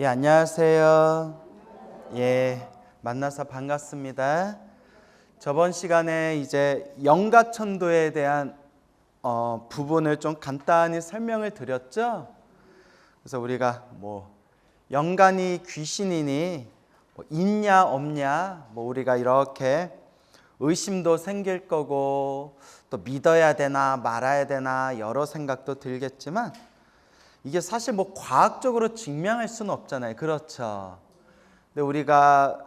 안녕하세요. 만나서 반갑습니다. 저번 시간에 이제 영가천도에 대한 부분을 좀 간단히 설명을 드렸죠. 그래서 우리가 영간이 귀신이니 있냐 없냐 우리가 이렇게 의심도 생길 거고 또 믿어야 되나 말아야 되나 여러 생각도 들겠지만 이게 사실 과학적으로 증명할 수는 없잖아요. 그렇죠? 근데 우리가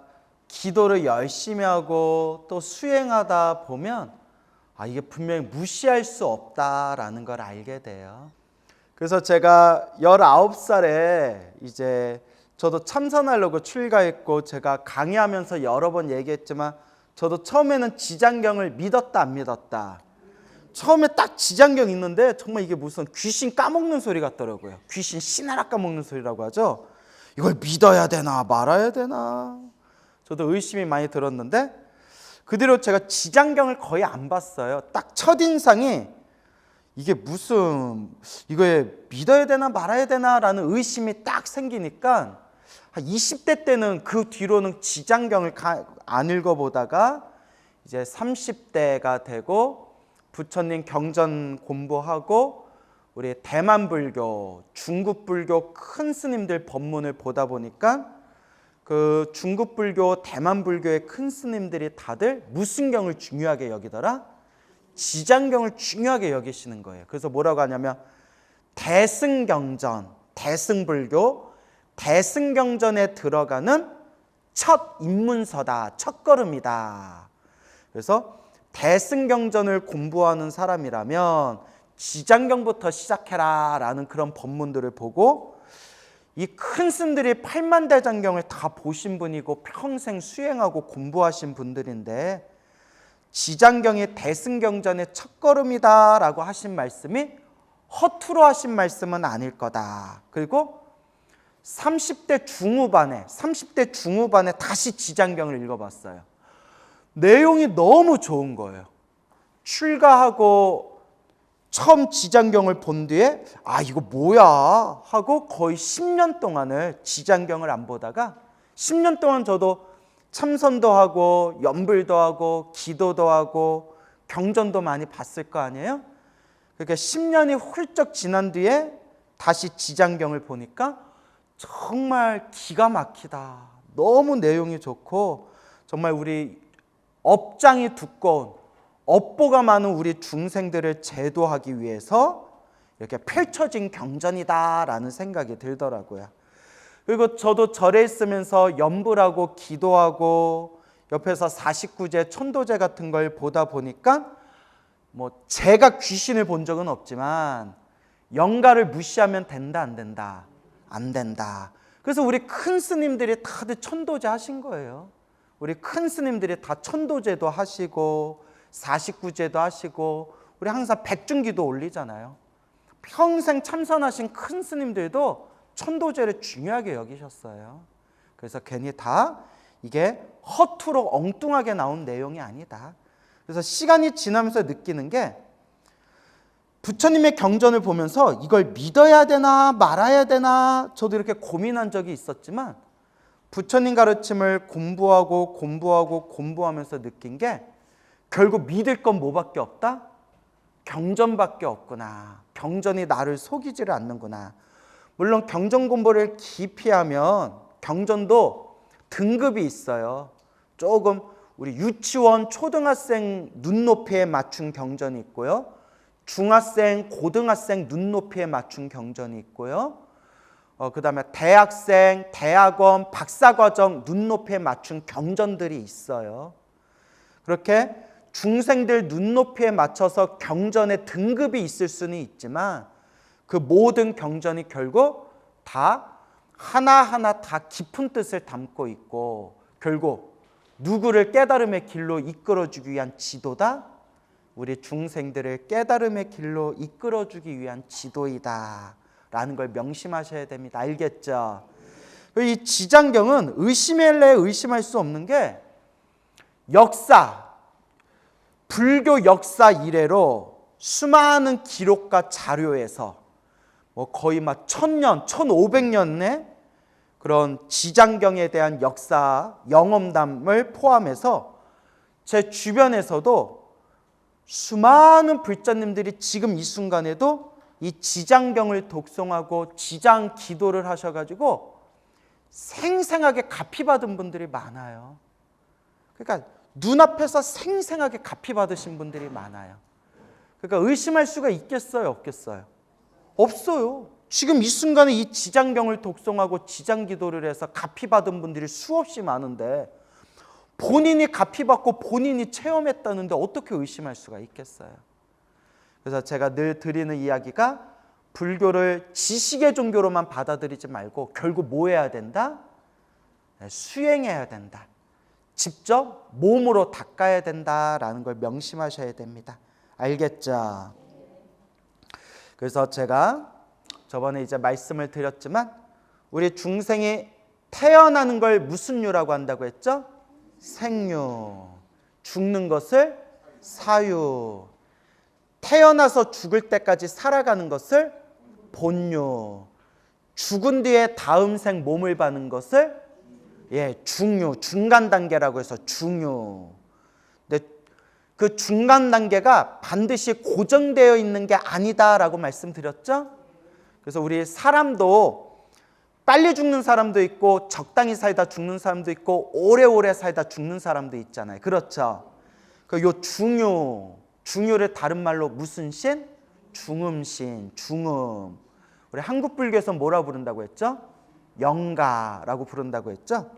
기도를 열심히 하고 또 수행하다 보면 이게 분명히 무시할 수 없다라는 걸 알게 돼요. 그래서 제가 19살에 이제 저도 참선하려고 출가했고 제가 강의하면서 여러 번 얘기했지만 저도 처음에는 지장경을 믿었다 안 믿었다. 처음에 딱 지장경 있는데 정말 이게 무슨 귀신 까먹는 소리 같더라고요. 귀신 씨나라 까먹는 소리라고 하죠. 이걸 믿어야 되나 말아야 되나 저도 의심이 많이 들었는데 그 뒤로 제가 지장경을 거의 안 봤어요. 딱 첫인상이 이게 무슨 이거에 믿어야 되나 말아야 되나 라는 의심이 딱 생기니까 한 20대 때는 그 뒤로는 지장경을 안 읽어보다가 이제 30대가 되고 부처님 경전 공부하고 우리 대만 불교, 중국 불교 큰 스님들 법문을 보다 보니까 그 중국 불교, 대만 불교의 큰 스님들이 다들 무슨 경을 중요하게 여기더라? 지장경을 중요하게 여기시는 거예요. 그래서 뭐라고 하냐면 대승경전, 대승불교, 대승경전에 들어가는 첫 입문서다, 첫걸음이다. 그래서 대승경전을 공부하는 사람이라면 지장경부터 시작해라 라는 그런 법문들을 보고 이 큰 스님들이 8만대장경을 다 보신 분이고 평생 수행하고 공부하신 분들인데 지장경이 대승경전의 첫걸음이다 라고 하신 말씀이 허투루 하신 말씀은 아닐 거다. 그리고 30대 중후반에 다시 지장경을 읽어봤어요. 내용이 너무 좋은 거예요. 출가하고 처음 지장경을 본 뒤에 이거 뭐야 하고 거의 10년 동안을 지장경을 안 보다가 10년 동안 저도 참선도 하고 연불도 하고 기도도 하고 경전도 많이 봤을 거 아니에요? 그러니까 10년이 훌쩍 지난 뒤에 다시 지장경을 보니까 정말 기가 막히다. 너무 내용이 좋고 정말 우리 업장이 두꺼운 업보가 많은 우리 중생들을 제도하기 위해서 이렇게 펼쳐진 경전이다라는 생각이 들더라고요. 그리고 저도 절에 있으면서 연불하고 기도하고 옆에서 49제 천도제 같은 걸 보다 보니까 제가 귀신을 본 적은 없지만 영가를 무시하면 된다 안 된다? 안 된다. 그래서 우리 큰 스님들이 다들 천도제 하신 거예요. 우리 큰 스님들이 다 천도제도 하시고 49제도 하시고 우리 항상 백중기도 올리잖아요. 평생 참선하신 큰 스님들도 천도제를 중요하게 여기셨어요. 그래서 괜히 다 이게 허투루 엉뚱하게 나온 내용이 아니다. 그래서 시간이 지나면서 느끼는 게 부처님의 경전을 보면서 이걸 믿어야 되나 말아야 되나 저도 이렇게 고민한 적이 있었지만 부처님 가르침을 공부하면서 느낀 게 결국 믿을 건 뭐밖에 없다? 경전밖에 없구나. 경전이 나를 속이지를 않는구나. 물론 경전 공부를 깊이 하면 경전도 등급이 있어요. 조금 우리 유치원, 초등학생 눈높이에 맞춘 경전이 있고요. 중학생, 고등학생 눈높이에 맞춘 경전이 있고요. 그 다음에 대학생, 대학원, 박사과정 눈높이에 맞춘 경전들이 있어요. 그렇게 중생들 눈높이에 맞춰서 경전의 등급이 있을 수는 있지만 그 모든 경전이 결국 다 하나하나 다 깊은 뜻을 담고 있고 결국 누구를 깨달음의 길로 이끌어주기 위한 지도다? 우리 중생들을 깨달음의 길로 이끌어주기 위한 지도이다 라는 걸 명심하셔야 됩니다. 알겠죠? 이 지장경은 의심할래 의심할 수 없는 게 불교 역사 이래로 수많은 기록과 자료에서 거의 1000년, 1500년에 그런 지장경에 대한 역사, 영험담을 포함해서 제 주변에서도 수많은 불자님들이 지금 이 순간에도 이 지장경을 독송하고 지장 기도를 하셔가지고 생생하게 갚이 받은 분들이 많아요. 그러니까 눈앞에서 생생하게 갚이 받으신 분들이 많아요. 그러니까 의심할 수가 있겠어요, 없겠어요? 없어요. 지금 이 순간에 이 지장경을 독송하고 지장 기도를 해서 갚이 받은 분들이 수없이 많은데 본인이 갚이 받고 본인이 체험했다는데 어떻게 의심할 수가 있겠어요? 그래서 제가 늘 드리는 이야기가 불교를 지식의 종교로만 받아들이지 말고 결국 뭐 해야 된다? 수행해야 된다. 직접 몸으로 닦아야 된다라는 걸 명심하셔야 됩니다. 알겠죠? 그래서 제가 저번에 이제 말씀을 드렸지만 우리 중생이 태어나는 걸 무슨 유라고 한다고 했죠? 생유. 죽는 것을 사유. 태어나서 죽을 때까지 살아가는 것을 본유. 죽은 뒤에 다음 생 몸을 받는 것을 중유. 중간 단계라고 해서 중유. 근데 그 중간 단계가 반드시 고정되어 있는 게 아니다라고 말씀드렸죠? 그래서 우리 사람도 빨리 죽는 사람도 있고 적당히 살다 죽는 사람도 있고 오래오래 살다 죽는 사람도 있잖아요. 그렇죠? 요 중유를 다른 말로 무슨 신? 중음신, 중음. 우리 한국 불교에서 뭐라 부른다고 했죠? 영가라고 부른다고 했죠?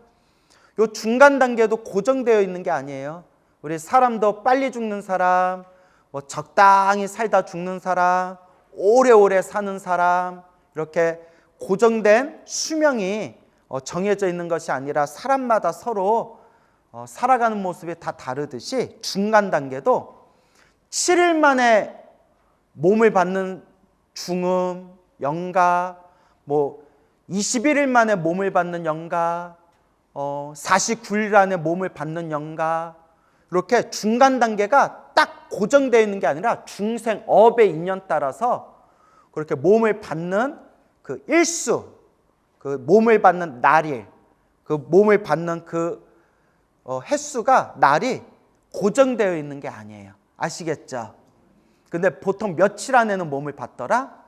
요 중간 단계도 고정되어 있는 게 아니에요. 우리 사람도 빨리 죽는 사람, 뭐 적당히 살다 죽는 사람, 오래오래 사는 사람, 이렇게 고정된 수명이 정해져 있는 것이 아니라 사람마다 서로 살아가는 모습이 다 다르듯이 중간 단계도 7일 만에 몸을 받는 중음, 영가, 뭐 21일 만에 몸을 받는 영가, 49일 안에 몸을 받는 영가, 이렇게 중간 단계가 딱 고정되어 있는 게 아니라 중생업의 인연 따라서 그렇게 몸을 받는 그 일수, 그 몸을 받는 날일, 그 몸을 받는 그 횟수가 날이 고정되어 있는 게 아니에요. 아시겠죠? 근데 보통 며칠 안에는 몸을 받더라?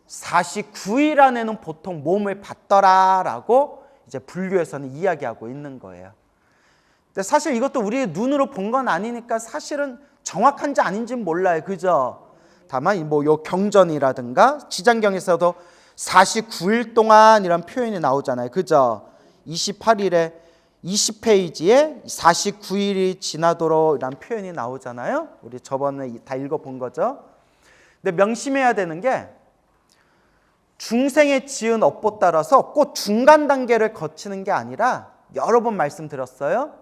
49일 안에는 보통 몸을 받더라라고 이제 불교에서는 이야기하고 있는 거예요. 근데 사실 이것도 우리 눈으로 본 건 아니니까 사실은 정확한지 아닌지는 몰라요. 그죠? 다만 뭐 요 경전이라든가 지장경에서도 49일 동안이란 표현이 나오잖아요. 그죠? 28일에 20페이지에 49일이 지나도록 이란 표현이 나오잖아요. 우리 저번에 다 읽어본 거죠. 근데 명심해야 되는 게 중생의 지은 업보 따라서 꼭 중간 단계를 거치는 게 아니라 여러 번 말씀드렸어요.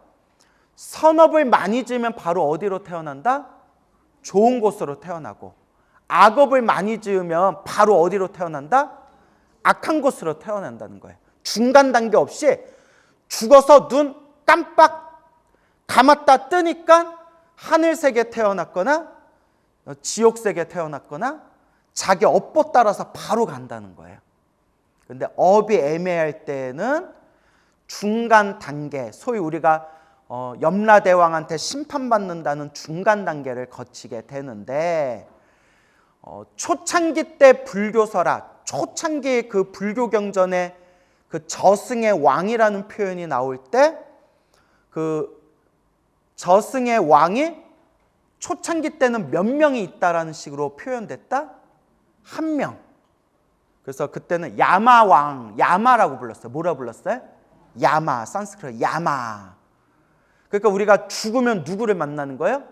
선업을 많이 지으면 바로 어디로 태어난다? 좋은 곳으로 태어나고, 악업을 많이 지으면 바로 어디로 태어난다? 악한 곳으로 태어난다는 거예요. 중간 단계 없이 죽어서 눈 깜빡 감았다 뜨니까 하늘세계 태어났거나 지옥세계 태어났거나 자기 업보 따라서 바로 간다는 거예요. 근데 업이 애매할 때는 중간 단계, 소위 우리가 염라대왕한테 심판받는다는 중간 단계를 거치게 되는데, 초창기 때 불교설학, 초창기 그 불교 경전에 그 저승의 왕이라는 표현이 나올 때 그 저승의 왕이 초창기 때는 몇 명이 있다라는 식으로 표현됐다? 한 명. 그래서 그때는 야마왕, 야마라고 불렀어요. 뭐라 불렀어요? 야마, 산스크리트 야마. 그러니까 우리가 죽으면 누구를 만나는 거예요?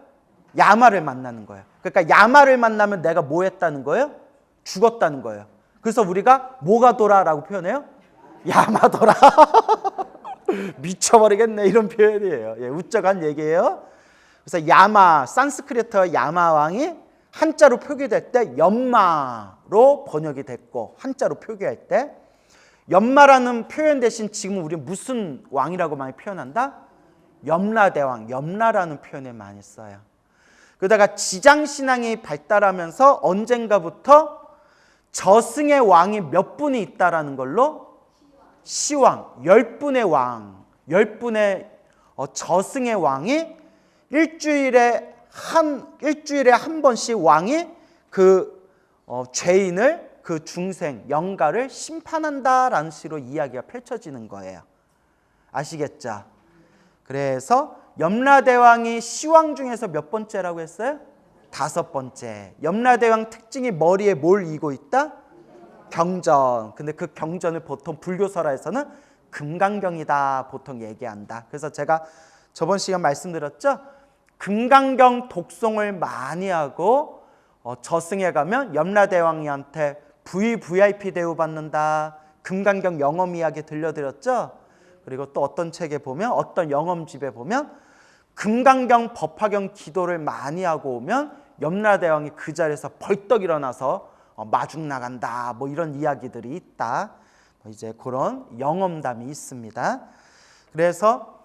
야마를 만나는 거예요. 그러니까 야마를 만나면 내가 뭐 했다는 거예요? 죽었다는 거예요. 그래서 우리가 뭐가 돌아라고 표현해요? 야마돌아. 미쳐버리겠네 이런 표현이에요. 우쩍한 얘기예요. 그래서 야마, 산스크리트 야마왕이 한자로 표기될 때 연마로 번역이 됐고, 한자로 표기할 때 연마라는 표현 대신 지금 우리 무슨 왕이라고 많이 표현한다? 염라대왕, 염라라는 표현을 많이 써요. 그러다가 지장신앙이 발달하면서 언젠가부터 저승의 왕이 몇 분이 있다라는 걸로 시왕, 10분의 왕, 10분의 저승의 왕이 일주일에 한 번씩 왕이 그 죄인을, 그 중생, 영가를 심판한다라는 식으로 이야기가 펼쳐지는 거예요. 아시겠죠? 그래서 염라대왕이 시왕 중에서 몇 번째라고 했어요? 5번째. 염라대왕 특징이 머리에 뭘 이고 있다? 경전. 근데 그 경전을 보통 불교설화에서는 금강경이다 보통 얘기한다. 그래서 제가 저번 시간 말씀드렸죠? 금강경 독송을 많이 하고 저승에 가면 염라대왕이한테 VIP 대우받는다. 금강경 영엄 이야기 들려드렸죠? 그리고 또 어떤 책에 보면, 어떤 영엄집에 보면 금강경 법화경 기도를 많이 하고 오면 염라대왕이 그 자리에서 벌떡 일어나서 마중 나간다, 뭐 이런 이야기들이 있다. 이제 그런 영엄담이 있습니다. 그래서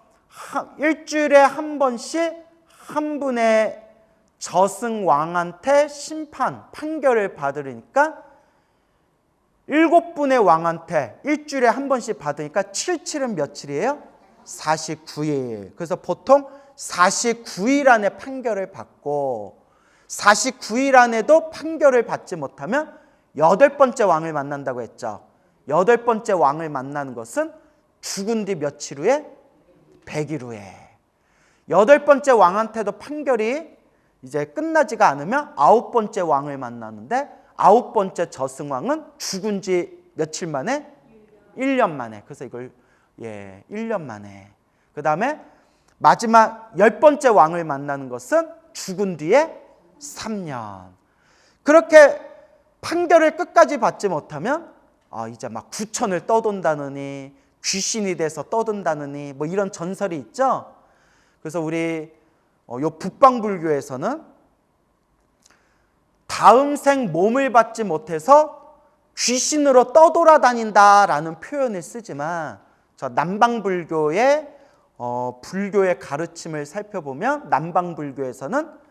일주일에 한 번씩 한 분의 저승 왕한테 심판, 판결을 받으니까 7분의 왕한테 일주일에 한 번씩 받으니까 77은 며칠이에요? 49일. 그래서 보통 49일 안에 판결을 받고 49일 안에도 판결을 받지 못하면 8번째 왕을 만난다고 했죠. 8번째 왕을 만나는 것은 죽은 뒤 며칠 후에? 100일 후에. 8번째 왕한테도 판결이 이제 끝나지가 않으면 9번째 왕을 만나는데 9번째 저승왕은 죽은 지 며칠 만에? 1년 만에. 그래서 이걸 1년 만에. 그 다음에 마지막 10번째 왕을 만나는 것은 죽은 뒤에 3년. 그렇게 판결을 끝까지 받지 못하면 이제 막 구천을 떠돈다느니 귀신이 돼서 떠든다느니 뭐 이런 전설이 있죠. 그래서 우리 요 북방불교에서는 다음 생 몸을 받지 못해서 귀신으로 떠돌아다닌다라는 표현을 쓰지만 저 남방불교의 불교의 가르침을 살펴보면 남방불교에서는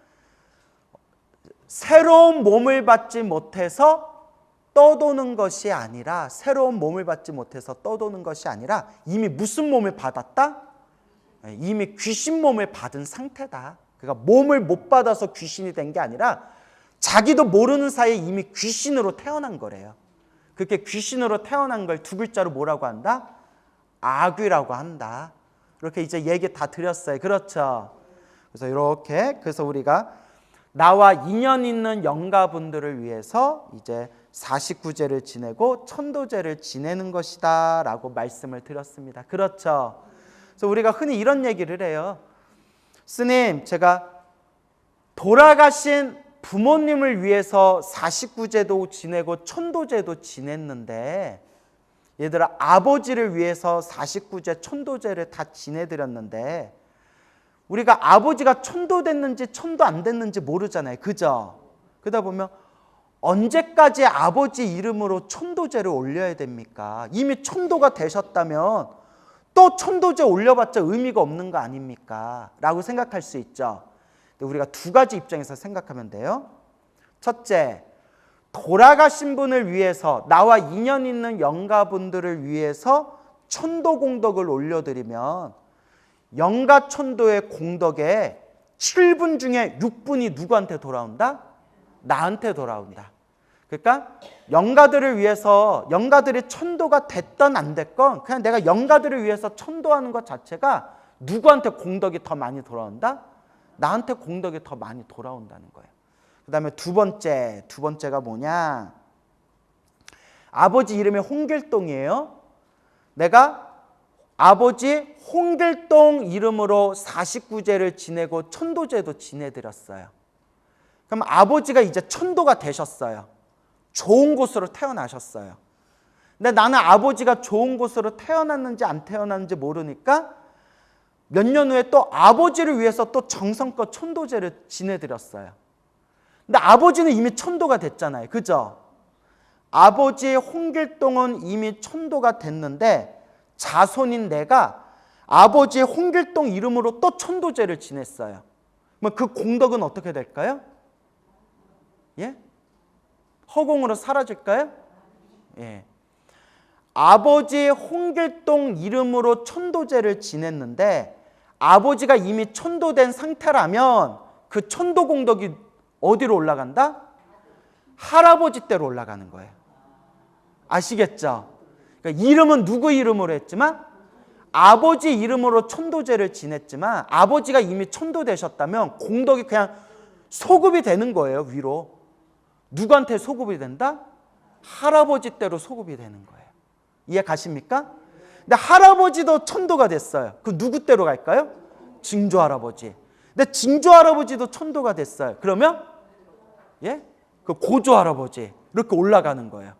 새로운 몸을 받지 못해서 떠도는 것이 아니라, 새로운 몸을 받지 못해서 떠도는 것이 아니라 이미 무슨 몸을 받았다? 이미 귀신 몸을 받은 상태다. 그러니까 몸을 못 받아서 귀신이 된 게 아니라 자기도 모르는 사이에 이미 귀신으로 태어난 거래요. 그렇게 귀신으로 태어난 걸 두 글자로 뭐라고 한다? 아귀라고 한다. 이렇게 이제 얘기 다 드렸어요. 그렇죠? 그래서 이렇게, 그래서 우리가 나와 인연 있는 영가분들을 위해서 이제 49제를 지내고 천도제를 지내는 것이다 라고 말씀을 드렸습니다. 그렇죠? 그래서 우리가 흔히 이런 얘기를 해요. 스님, 제가 돌아가신 부모님을 위해서 49제도 지내고 천도제도 지냈는데, 얘들아, 아버지를 위해서 49제 천도제를 다 지내드렸는데 우리가 아버지가 천도됐는지 천도 안 됐는지 모르잖아요. 그죠? 그러다 보면 언제까지 아버지 이름으로 천도제를 올려야 됩니까? 이미 천도가 되셨다면 또 천도제 올려봤자 의미가 없는 거 아닙니까? 라고 생각할 수 있죠. 근데 우리가 두 가지 입장에서 생각하면 돼요. 첫째, 돌아가신 분을 위해서, 나와 인연 있는 영가분들을 위해서 천도 공덕을 올려드리면 영가천도의 공덕에 7분 중에 6분이 누구한테 돌아온다? 나한테 돌아온다. 그러니까 영가들을 위해서, 영가들이 천도가 됐던 안 됐건 그냥 내가 영가들을 위해서 천도하는 것 자체가 누구한테 공덕이 더 많이 돌아온다? 나한테 공덕이 더 많이 돌아온다는 거예요. 그 다음에 두 번째가 뭐냐? 아버지 이름이 홍길동이에요. 내가 아버지 홍길동 이름으로 49제를 지내고 천도제도 지내드렸어요. 그럼 아버지가 이제 천도가 되셨어요. 좋은 곳으로 태어나셨어요. 근데 나는 아버지가 좋은 곳으로 태어났는지 안 태어났는지 모르니까 몇 년 후에 또 아버지를 위해서 또 정성껏 천도제를 지내드렸어요. 근데 아버지는 이미 천도가 됐잖아요. 그죠? 아버지 홍길동은 이미 천도가 됐는데 자손인 내가 아버지 홍길동 이름으로 또 천도제를 지냈어요. 그럼 그 공덕은 어떻게 될까요? 예? 허공으로 사라질까요? 예. 아버지 홍길동 이름으로 천도제를 지냈는데 아버지가 이미 천도된 상태라면 그 천도 공덕이 어디로 올라간다? 할아버지 댁로 올라가는 거예요. 아시겠죠? 그러니까 이름은 누구 이름으로 했지만 아버지 이름으로 천도제를 지냈지만 아버지가 이미 천도되셨다면 공덕이 그냥 소급이 되는 거예요. 위로. 누구한테 소급이 된다? 할아버지 댁로 소급이 되는 거예요. 이해 가십니까? 근데 할아버지도 천도가 됐어요. 그럼 누구 댁로 갈까요? 증조 할아버지. 근데 증조 할아버지도 천도가 됐어요. 그러면 예? 그 고조 할아버지 이렇게 올라가는 거예요.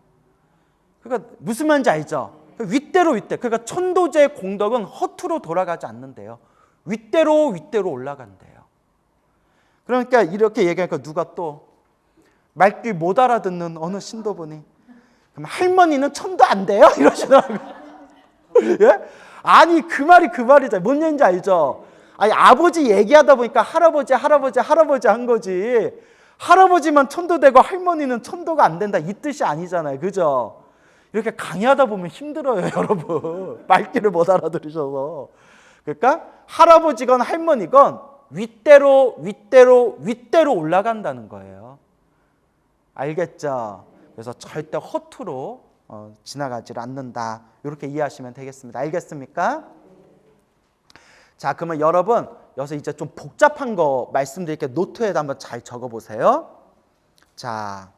그러니까 무슨 말인지 알죠? 윗대로 윗대. 그러니까 천도제의 공덕은 허투루 돌아가지 않는데요. 윗대로 올라간대요. 그러니까 이렇게 얘기하니까 누가 또 말귀 못 알아듣는 어느 신도분이 그럼 할머니는 천도 안 돼요? 이러시더라고요. 예? 아니 그 말이죠. 뭔 얘기인지 알죠? 아니 아버지 얘기하다 보니까 할아버지 한 거지. 할아버지만 천도되고 할머니는 천도가 안 된다 이 뜻이 아니잖아요. 그죠? 이렇게 강의하다 보면 힘들어요, 여러분. 말귀를 못 알아들으셔서. 그러니까 할아버지건 할머니건 윗대로 올라간다는 거예요. 알겠죠? 그래서 절대 허투루 지나가지 않는다. 이렇게 이해하시면 되겠습니다. 알겠습니까? 자, 그러면 여러분 여기서 이제 좀 복잡한 거 말씀드릴게요. 노트에다 한번 잘 적어보세요. 자,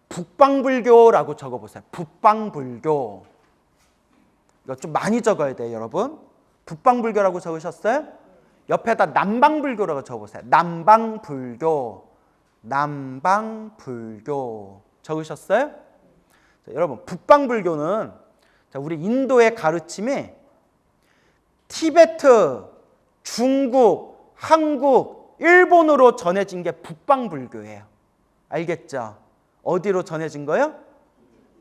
북방불교라고 적어보세요. 북방불교. 이거 좀 많이 적어야 돼요, 여러분. 북방불교라고 적으셨어요? 옆에다 남방불교라고 적어보세요. 남방불교. 적으셨어요? 자, 여러분, 북방불교는 우리 인도의 가르침이 티베트, 중국, 한국, 일본으로 전해진 게 북방불교예요. 알겠죠? 어디로 전해진 거예요?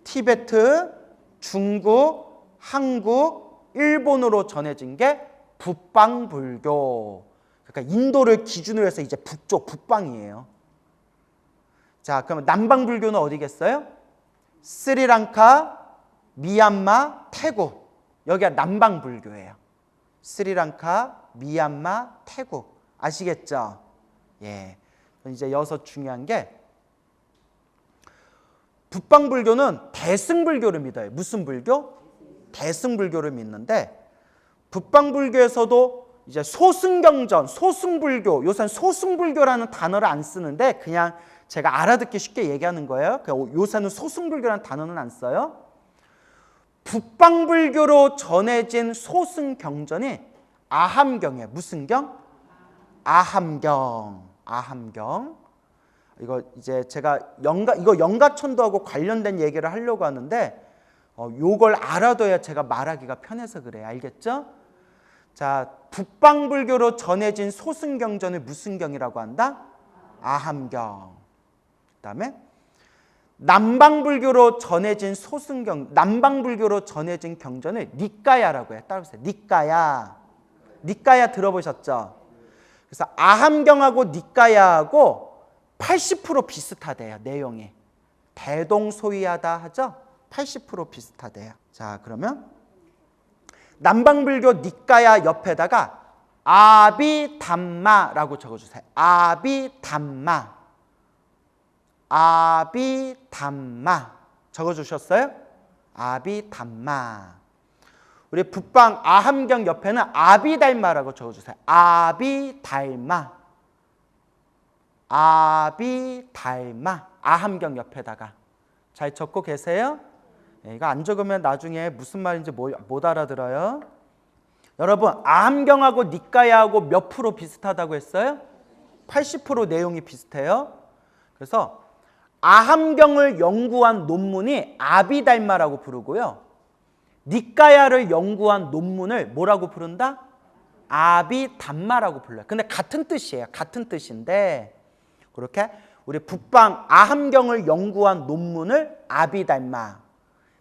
티베트, 중국, 한국, 일본으로 전해진 게 북방불교. 그러니까 인도를 기준으로 해서 이제 북쪽, 북방이에요. 자, 그러면 남방불교는 어디겠어요? 스리랑카, 미얀마, 태국. 여기가 남방불교예요. 스리랑카, 미얀마, 태국. 아시겠죠? 예. 이제 여기서 중요한 게 북방불교는 대승불교를 믿어요. 무슨 불교? 대승불교를 믿는데 북방불교에서도 이제 소승경전, 소승불교, 요새는 소승불교라는 단어를 안 쓰는데 그냥 제가 알아듣기 쉽게 얘기하는 거예요. 요새는 소승불교라는 단어는 안 써요. 북방불교로 전해진 소승경전이 아함경이에요. 무슨 경? 아함경. 이거 이제 제가 영가천도하고 관련된 얘기를 하려고 하는데 요걸 알아둬야 제가 말하기가 편해서 그래요. 알겠죠? 자, 북방불교로 전해진 소승경전을 무슨 경이라고 한다? 아함경. 그다음에 남방불교로 전해진 남방불교로 전해진 경전을 니까야라고 해요. 따라오세요. 니까야 들어보셨죠? 그래서 아함경하고 니까야하고 80% 비슷하대요. 내용이. 대동소이하다 하죠? 80% 비슷하대요. 자, 그러면 남방불교 니까야 옆에다가 아비담마라고 적어주세요. 아비담마 적어주셨어요? 아비담마. 우리 북방 아함경 옆에는 아비달마라고 적어주세요. 아비달마. 아함경 옆에다가 잘 적고 계세요? 이거 안 적으면 나중에 무슨 말인지 못 알아들어요. 여러분, 아함경하고 니까야하고 몇 프로 비슷하다고 했어요? 80% 내용이 비슷해요. 그래서 아함경을 연구한 논문이 아비달마라고 부르고요. 니까야를 연구한 논문을 뭐라고 부른다? 아비담마라고 불러요. 근데 같은 뜻이에요. 같은 뜻인데 그렇게 우리 북방 아함경을 연구한 논문을 아비달마,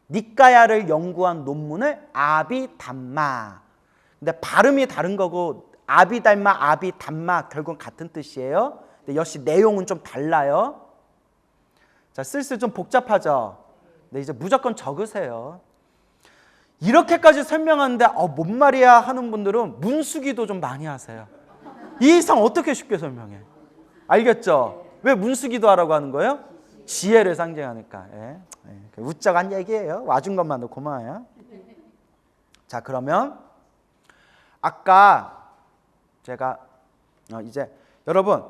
니까야를 연구한 논문을 아비담마. 근데 발음이 다른 거고 아비달마, 아비담마 결국은 같은 뜻이에요. 근데 역시 내용은 좀 달라요. 자, 슬슬 좀 복잡하죠? 네, 이제 무조건 적으세요. 이렇게까지 설명하는데 뭔 말이야 하는 분들은 문수기도 좀 많이 하세요. 이 이상 어떻게 쉽게 설명해? 알겠죠? 왜 문수기도 하라고 하는 거예요? 지혜를 상징하니까. 예. 우쩍한 얘기예요. 와준 것만도 고마워요. 자, 그러면 아까 제가 이제 여러분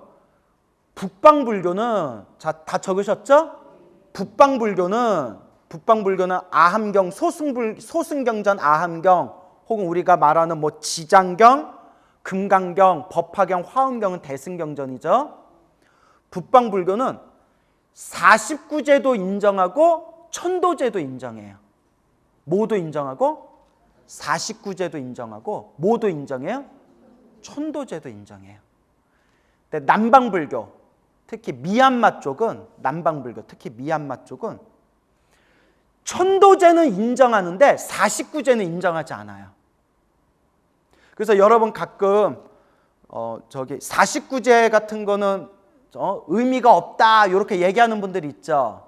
북방불교는 다 적으셨죠? 북방불교는 아함경, 소승경전 아함경, 혹은 우리가 말하는 뭐 지장경, 금강경, 법화경, 화엄경은 대승경전이죠. 북방불교는 49제도 인정하고 천도제도 인정해요. 뭐도 인정하고 49제도 인정하고 뭐도 인정해요? 천도제도 인정해요. 근데 남방불교, 특히 미얀마 쪽은 천도제는 인정하는데 49제는 인정하지 않아요. 그래서 여러분 가끔 49제 같은 거는 의미가 없다 이렇게 얘기하는 분들이 있죠.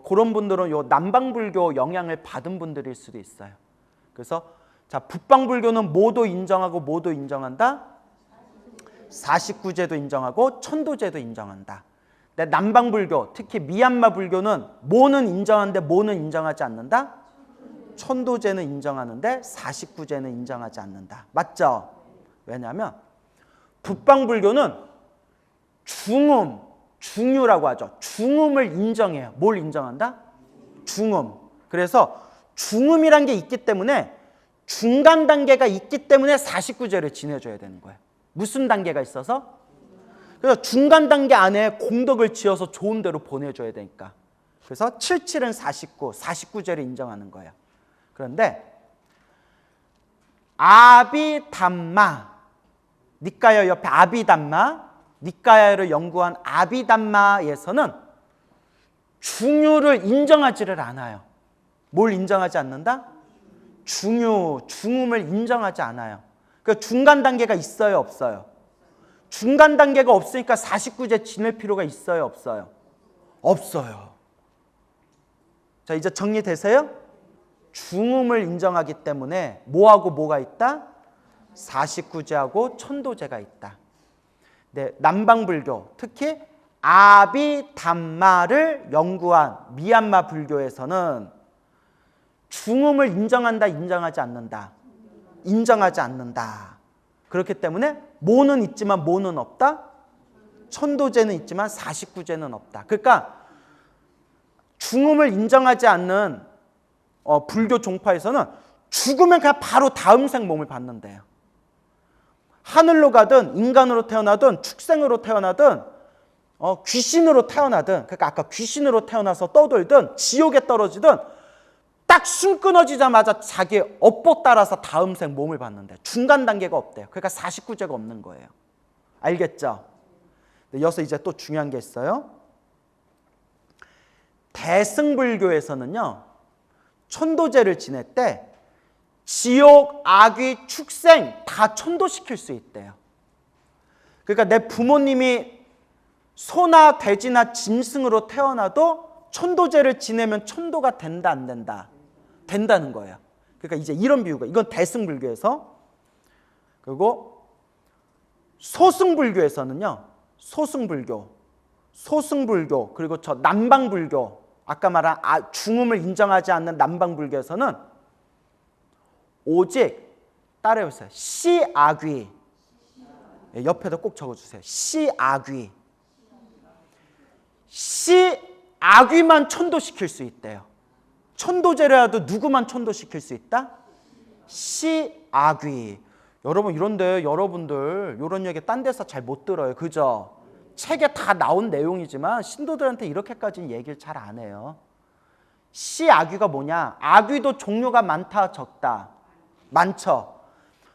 그런 분들은 요 남방불교 영향을 받은 분들일 수도 있어요. 그래서 자, 북방불교는 뭐도 인정하고 뭐도 인정한다? 49제도 인정하고 천도제도 인정한다. 근데 남방불교, 특히 미얀마 불교는 뭐는 인정하는데 뭐는 인정하지 않는다? 천도제는 인정하는데 49제는 인정하지 않는다. 맞죠? 왜냐하면 북방불교는 중유라고 하죠. 중음을 인정해요. 뭘 인정한다? 중음. 그래서 중음이란 게 있기 때문에 중간 단계가 있기 때문에 49제를 지내줘야 되는 거예요. 무슨 단계가 있어서? 그래서 중간 단계 안에 공덕을 지어서 좋은 데로 보내줘야 되니까. 그래서 77은 49제를 인정하는 거예요. 그런데 아비담마, 니까야 옆에 아비담마, 니까야를 연구한 아비담마에서는 중유를 인정하지를 않아요. 뭘 인정하지 않는다? 중음을 인정하지 않아요. 그러니까 중간 단계가 있어요, 없어요? 중간 단계가 없으니까 49제 지낼 필요가 있어요, 없어요? 없어요. 자, 이제 정리되세요? 중음을 인정하기 때문에 뭐하고 뭐가 있다? 49제하고 천도제가 있다. 네, 남방불교, 특히 아비담마를 연구한 미얀마 불교에서는 중음을 인정한다, 인정하지 않는다? 인정하지 않는다. 그렇기 때문에 모는 있지만 모는 없다? 천도제는 있지만 49제는 없다. 그러니까 중음을 인정하지 않는 불교 종파에서는 죽으면 그냥 바로 다음 생 몸을 받는데요. 하늘로 가든 인간으로 태어나든 축생으로 태어나든 귀신으로 태어나든, 그러니까 아까 귀신으로 태어나서 떠돌든 지옥에 떨어지든 딱 숨 끊어지자마자 자기 업보 따라서 다음 생 몸을 받는데 중간 단계가 없대요. 그러니까 49제가 없는 거예요. 알겠죠? 여기서 이제 또 중요한 게 있어요. 대승불교에서는요, 천도제를 지낼 때 지옥, 악귀, 축생 다 천도시킬 수 있대요. 그러니까 내 부모님이 소나 돼지나 짐승으로 태어나도 천도제를 지내면 천도가 된다, 안 된다? 된다는 거예요. 그러니까 이제 이런 비유가, 이건 대승불교에서. 그리고 소승불교에서는요, 소승불교, 그리고 저 남방불교, 아까 말한 중음을 인정하지 않는 남방불교에서는 오직, 따라해보세요. 시악귀. 옆에다 꼭 적어주세요. 시악귀. 시악귀만 천도시킬 수 있대요. 천도제라도 누구만 천도시킬 수 있다? 시악귀. 여러분, 이런데 여러분들 이런 얘기 딴 데서 잘 못 들어요. 그죠? 책에 다 나온 내용이지만 신도들한테 이렇게까지는 얘기를 잘 안 해요. 시악귀가 뭐냐? 악귀도 종류가 많다, 적다? 많죠.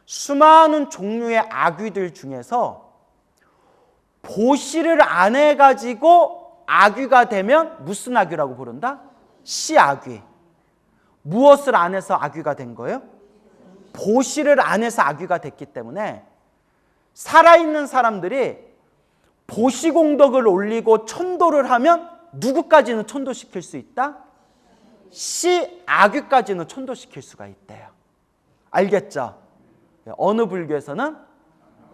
수많은 종류의 악귀들 중에서 보시를 안 해가지고 악귀가 되면 무슨 악귀라고 부른다? 시악귀. 무엇을 안 해서 악귀가 된 거예요? 보시를 안 해서 악귀가 됐기 때문에 살아있는 사람들이 보시공덕을 올리고 천도를 하면 누구까지는 천도시킬 수 있다? 시아귀까지는 천도시킬 수가 있대요. 알겠죠? 어느 불교에서는?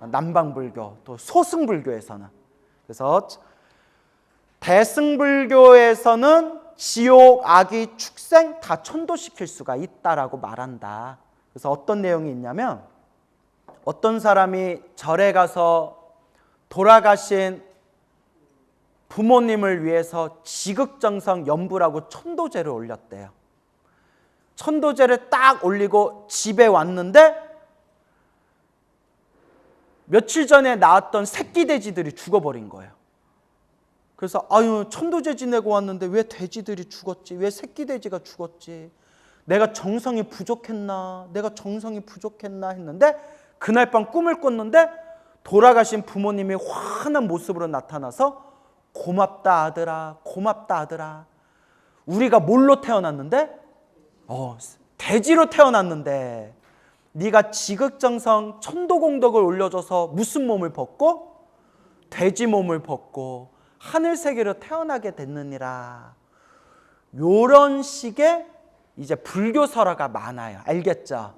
남방불교, 또 소승불교에서는. 그래서 대승불교에서는 지옥, 아귀, 축생 다 천도시킬 수가 있다라고 말한다. 그래서 어떤 내용이 있냐면 어떤 사람이 절에 가서 돌아가신 부모님을 위해서 지극정성 염불하고 천도제를 올렸대요. 천도제를 딱 올리고 집에 왔는데 며칠 전에 낳았던 새끼 돼지들이 죽어버린 거예요. 그래서 아유, 천도제 지내고 왔는데 왜 돼지들이 죽었지? 왜 새끼 돼지가 죽었지? 내가 정성이 부족했나? 했는데 그날 밤 꿈을 꿨는데 돌아가신 부모님이 환한 모습으로 나타나서 고맙다 아들아, 고맙다 아들아. 우리가 뭘로 태어났는데? 돼지로 태어났는데 네가 지극정성 천도공덕을 올려줘서 무슨 몸을 벗고? 돼지 몸을 벗고 하늘세계로 태어나게 됐느니라. 요런 식의 이제 불교설화가 많아요. 알겠죠?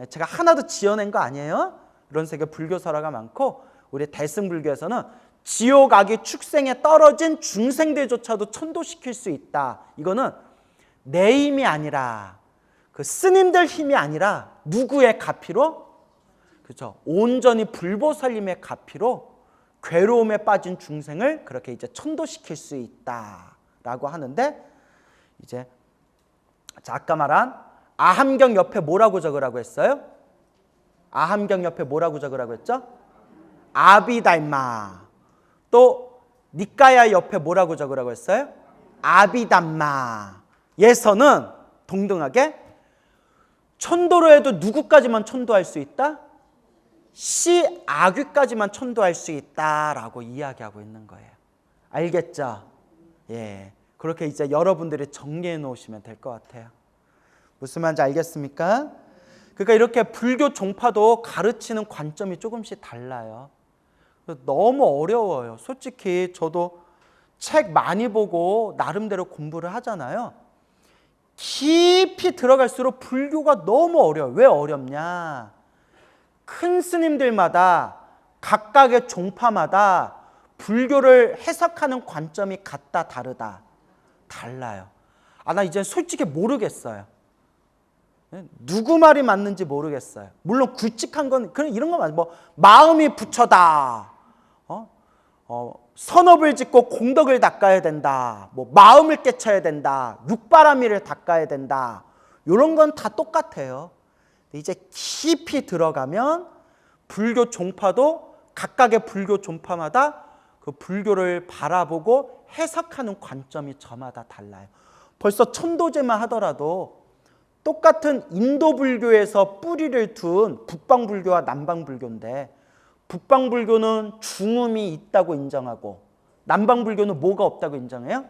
제가 하나도 지어낸 거 아니에요? 이런 식의 불교설화가 많고 우리 대승불교에서는 지옥, 아귀, 축생에 떨어진 중생들조차도 천도시킬 수 있다. 이거는 내 힘이 아니라 그 스님들 힘이 아니라 누구의 가피로? 그렇죠. 온전히 불보살님의 가피로 괴로움에 빠진 중생을 그렇게 이제 천도시킬 수 있다라고 하는데 이제 아까 말한 아함경 옆에 뭐라고 적으라고 했어요? 아함경 옆에 뭐라고 적으라고 했죠? 아비달마. 또 니까야 옆에 뭐라고 적으라고 했어요? 아비담마. 예서는 동등하게 천도로 해도 누구까지만 천도할 수 있다? 시아귀까지만 천도할 수 있다라고 이야기하고 있는 거예요. 알겠죠? 예, 그렇게 이제 여러분들이 정리해 놓으시면 될 것 같아요. 무슨 말인지 알겠습니까? 그러니까 이렇게 불교 종파도 가르치는 관점이 조금씩 달라요. 너무 어려워요. 솔직히 저도 책 많이 보고 나름대로 공부를 하잖아요. 깊이 들어갈수록 불교가 너무 어려워요. 왜 어렵냐? 큰 스님들마다 각각의 종파마다 불교를 해석하는 관점이 같다 다르다 달라요. 나 이제 솔직히 모르겠어요. 누구 말이 맞는지 모르겠어요. 물론 굵직한 건 그런 이런 거 맞아요. 뭐 마음이 부처다. 선업을 짓고 공덕을 닦아야 된다. 뭐 마음을 깨쳐야 된다. 육바라밀을 닦아야 된다. 이런 건 다 똑같아요. 이제 깊이 들어가면 불교 종파도 각각의 불교 종파마다 그 불교를 바라보고 해석하는 관점이 저마다 달라요. 벌써 천도제만 하더라도 똑같은 인도 불교에서 뿌리를 둔 북방 불교와 남방 불교인데 북방 불교는 중음이 있다고 인정하고 남방 불교는 뭐가 없다고 인정해요?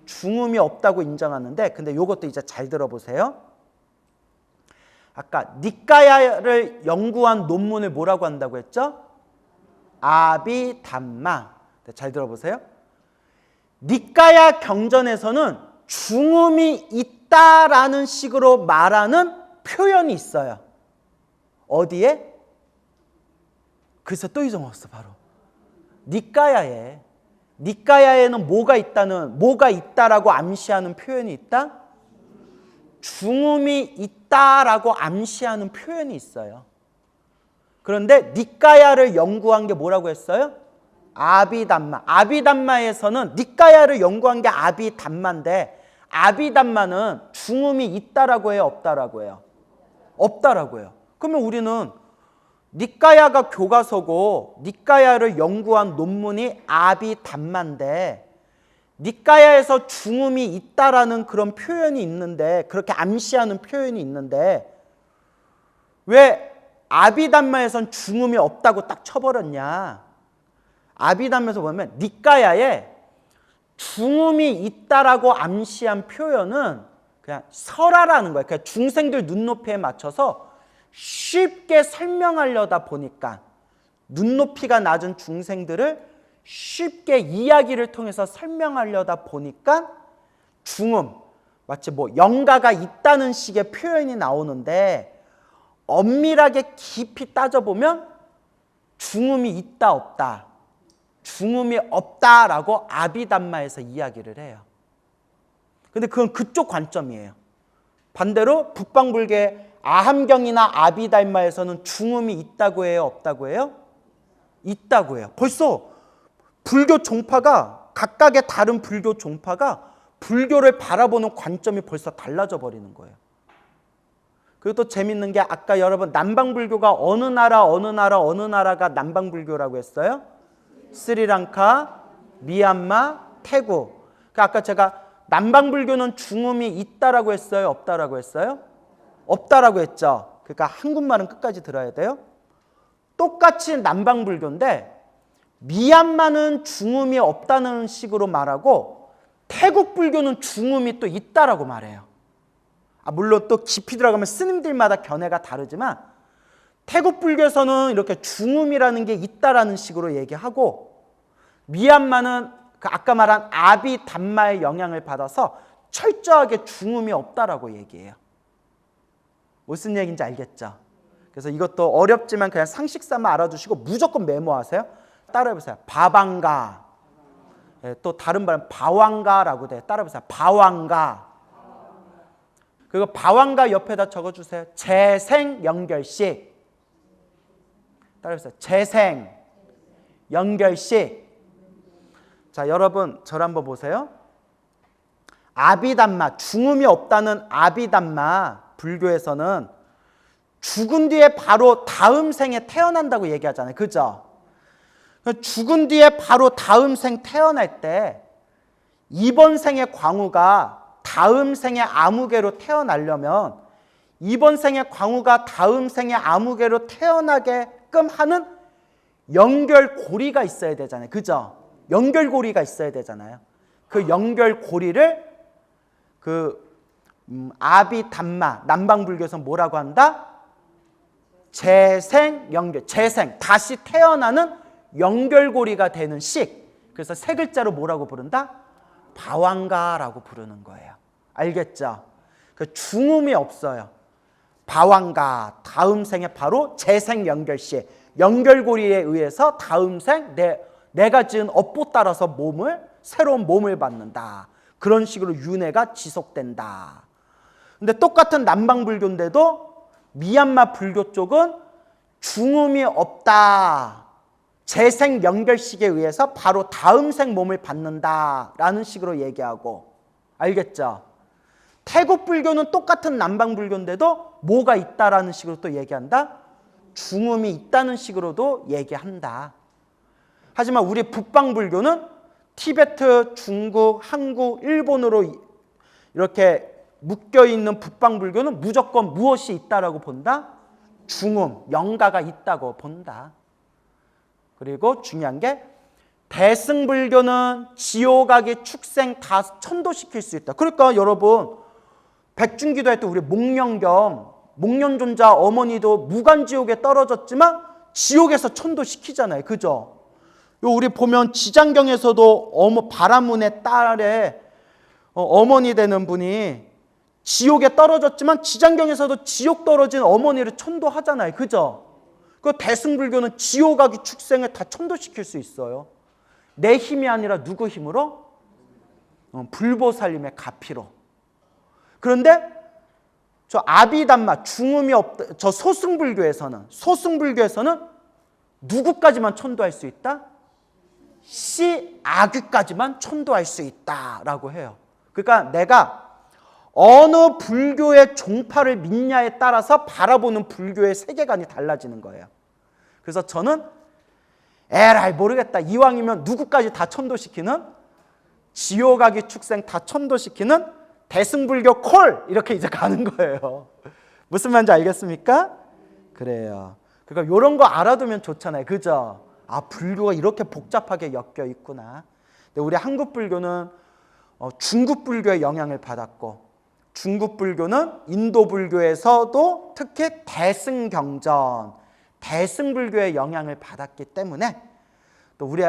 중음이 없다고 인정하는데 근데 이것도 이제 잘 들어보세요. 아까 니까야를 연구한 논문을 뭐라고 한다고 했죠? 아비담마. 잘 들어보세요. 니까야 경전에서는 중음이 있다라는 식으로 말하는 표현이 있어요. 어디에? 그래서 또 잊어먹었어. 바로 니까야에. 니까야에는 뭐가 있다라고 암시하는 표현이 있다? 중음이 있다라고 암시하는 표현이 있어요. 그런데 니까야를 연구한 게 뭐라고 했어요? 아비담마. 아비담마에서는 니까야를 연구한 게 아비담마인데 아비담마는 중음이 있다라고 해요? 없다라고 해요? 없다라고 해요. 그러면 우리는 니까야가 교과서고 니까야를 연구한 논문이 아비담마인데 니까야에서 중음이 있다라는 그런 표현이 있는데 그렇게 암시하는 표현이 있는데 왜 아비담마에선 중음이 없다고 딱 쳐버렸냐? 아비담마에서 보면 니까야에 중음이 있다라고 암시한 표현은 그냥 설화라는 거예요. 그러니까 중생들 눈높이에 맞춰서 쉽게 설명하려다 보니까 눈높이가 낮은 중생들을 쉽게 이야기를 통해서 설명하려다 보니까 중음, 마치 뭐 영가가 있다는 식의 표현이 나오는데 엄밀하게 깊이 따져보면 중음이 있다 없다, 중음이 없다라고 아비담마에서 이야기를 해요. 근데 그건 그쪽 관점이에요. 반대로 북방불교의 아함경이나 아비담마에서는 중음이 있다고 해요, 없다고 해요? 있다고 해요. 벌써 불교 종파가, 각각의 다른 불교 종파가 불교를 바라보는 관점이 벌써 달라져 버리는 거예요. 그리고 또 재밌는 게 아까 여러분 남방불교가 어느 나라가 남방불교라고 했어요? 스리랑카, 미얀마, 태국. 아까 제가 남방불교는 중음이 있다라고 했어요, 없다라고 했어요? 없다라고 했죠. 그러니까 한국말은 끝까지 들어야 돼요. 똑같이 남방불교인데 미얀마는 중음이 없다는 식으로 말하고 태국 불교는 중음이 또 있다라고 말해요. 물론 또 깊이 들어가면 스님들마다 견해가 다르지만 태국 불교에서는 이렇게 중음이라는 게 있다라는 식으로 얘기하고 미얀마는 그 아까 말한 아비담마의 영향을 받아서 철저하게 중음이 없다라고 얘기해요. 무슨 얘기인지 알겠죠? 그래서 이것도 어렵지만 그냥 상식 삼아 알아두시고 무조건 메모하세요. 따라해보세요. 바방가. 또 다른 발음 바왕가라고 돼요. 따라해보세요. 바왕가. 그리고 바왕가 옆에다 적어주세요. 재생 연결식. 따라해보세요. 재생 연결식. 자, 여러분 저를 한번 보세요. 아비담마, 중음이 없다는 아비담마 불교에서는 죽은 뒤에 바로 다음 생에 태어난다고 얘기하잖아요. 그죠? 죽은 뒤에 바로 다음 생 태어날 때 이번 생의 광우가 다음 생의 아무개로 태어나려면 이번 생의 광우가 다음 생의 아무개로 태어나게끔 하는 연결고리가 있어야 되잖아요. 그죠? 연결고리가 있어야 되잖아요. 그 연결고리를 아비담마, 남방불교에서 뭐라고 한다? 재생 연결, 재생, 다시 태어나는 연결고리가 되는 식. 그래서 세 글자로 뭐라고 부른다? 바왕가라고 부르는 거예요. 알겠죠? 그 중음이 없어요. 바왕가, 다음 생에 바로 재생 연결식, 연결고리에 의해서 다음 생 내가 지은 업보 따라서 새로운 몸을 받는다. 그런 식으로 윤회가 지속된다. 근데 똑같은 남방불교인데도 미얀마 불교 쪽은 중음이 없다. 재생 연결식에 의해서 바로 다음 생 몸을 받는다라는 식으로 얘기하고, 알겠죠? 태국 불교는 똑같은 남방 불교인데도 뭐가 있다라는 식으로 또 얘기한다? 중음이 있다는 식으로도 얘기한다. 하지만 우리 북방 불교는 티베트, 중국, 한국, 일본으로 이렇게 묶여있는 북방 불교는 무조건 무엇이 있다라고 본다? 중음, 영가가 있다고 본다. 그리고 중요한 게 대승불교는 지옥악이 축생 다 천도시킬 수 있다. 그러니까 여러분 백중기도 할 때 우리 목련존자 어머니도 무간지옥에 떨어졌지만 지옥에서 천도시키잖아요. 그죠? 우리 보면 지장경에서도 바라문의 딸의 어머니 되는 분이 지옥에 떨어졌지만 지장경에서도 지옥 떨어진 어머니를 천도하잖아요. 그죠? 그 대승불교는 지옥악이 축생을 다 천도시킬 수 있어요. 내 힘이 아니라 누구 힘으로? 불보살님의 가피로. 그런데 저 아비담마, 중음이 없다. 저 소승불교에서는 누구까지만 천도할 수 있다? 시아귀까지만 천도할 수 있다라고 해요. 그러니까 내가 어느 불교의 종파를 믿냐에 따라서 바라보는 불교의 세계관이 달라지는 거예요. 그래서 저는 에라이 모르겠다. 이왕이면 누구까지 다 천도시키는, 지옥아기 축생 다 천도시키는 대승불교 콜! 이렇게 이제 가는 거예요. 무슨 말인지 알겠습니까? 그래요. 그러니까 이런 거 알아두면 좋잖아요. 그죠? 아, 불교가 이렇게 복잡하게 엮여 있구나. 근데 우리 한국 불교는 중국 불교의 영향을 받았고, 중국 불교는 인도 불교에서도 특히 대승경전, 대승불교의 영향을 받았기 때문에 또 우리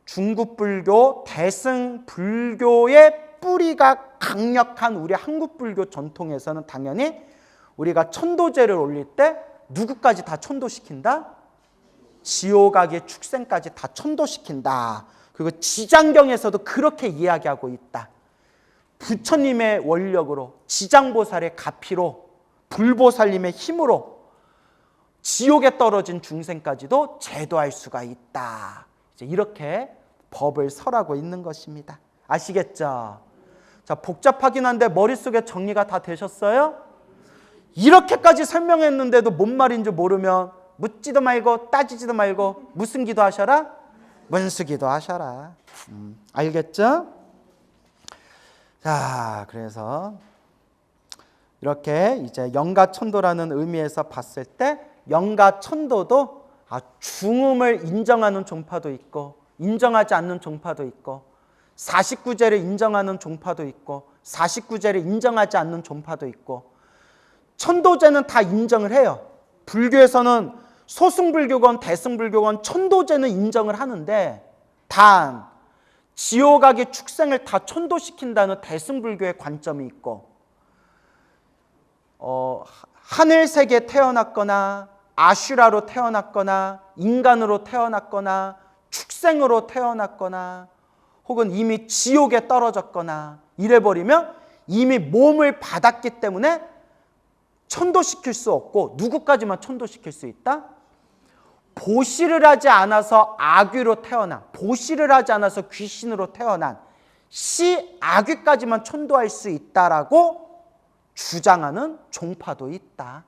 중국 불교, 대승불교의 뿌리가 강력한 우리 한국 불교 전통에서는 당연히 우리가 천도제를 올릴 때 누구까지 다 천도시킨다? 지옥악의 축생까지 다 천도시킨다. 그리고 지장경에서도 그렇게 이야기하고 있다. 부처님의 원력으로, 지장보살의 가피로, 불보살님의 힘으로 지옥에 떨어진 중생까지도 제도할 수가 있다. 이제 이렇게 법을 설하고 있는 것입니다. 아시겠죠? 자, 복잡하긴 한데 머릿속에 정리가 다 되셨어요? 이렇게까지 설명했는데도 뭔 말인지 모르면 묻지도 말고 따지지도 말고 무슨 기도 하셔라? 문수기도 하셔라. 알겠죠? 자, 그래서 이렇게 이제 영가천도라는 의미에서 봤을 때 영가천도도 중음을 인정하는 종파도 있고 인정하지 않는 종파도 있고 49제를 인정하는 종파도 있고 49제를 인정하지 않는 종파도 있고 천도제는 다 인정을 해요. 불교에서는 소승불교건 대승불교건 천도제는 인정을 하는데 단 지옥악의 축생을 다 천도시킨다는 대승불교의 관점이 있고 하늘세계에 태어났거나 아슈라로 태어났거나 인간으로 태어났거나 축생으로 태어났거나 혹은 이미 지옥에 떨어졌거나 이래버리면 이미 몸을 받았기 때문에 천도시킬 수 없고 누구까지만 천도시킬 수 있다? 보시를 하지 않아서 아귀로 태어난, 보시를 하지 않아서 귀신으로 태어난 아귀까지만 천도할 수 있다라고 주장하는 종파도 있다.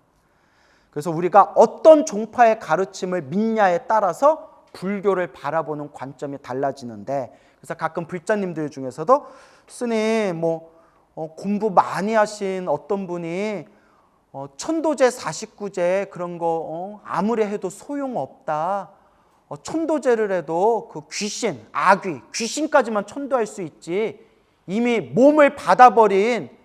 그래서 우리가 어떤 종파의 가르침을 믿냐에 따라서 불교를 바라보는 관점이 달라지는데 그래서 가끔 불자님들 중에서도 스님 공부 많이 하신 어떤 분이 천도제 49제 그런 거 아무리 해도 소용없다. 천도제를 해도 그 귀신, 아귀, 귀신까지만 천도할 수 있지 이미 몸을 받아버린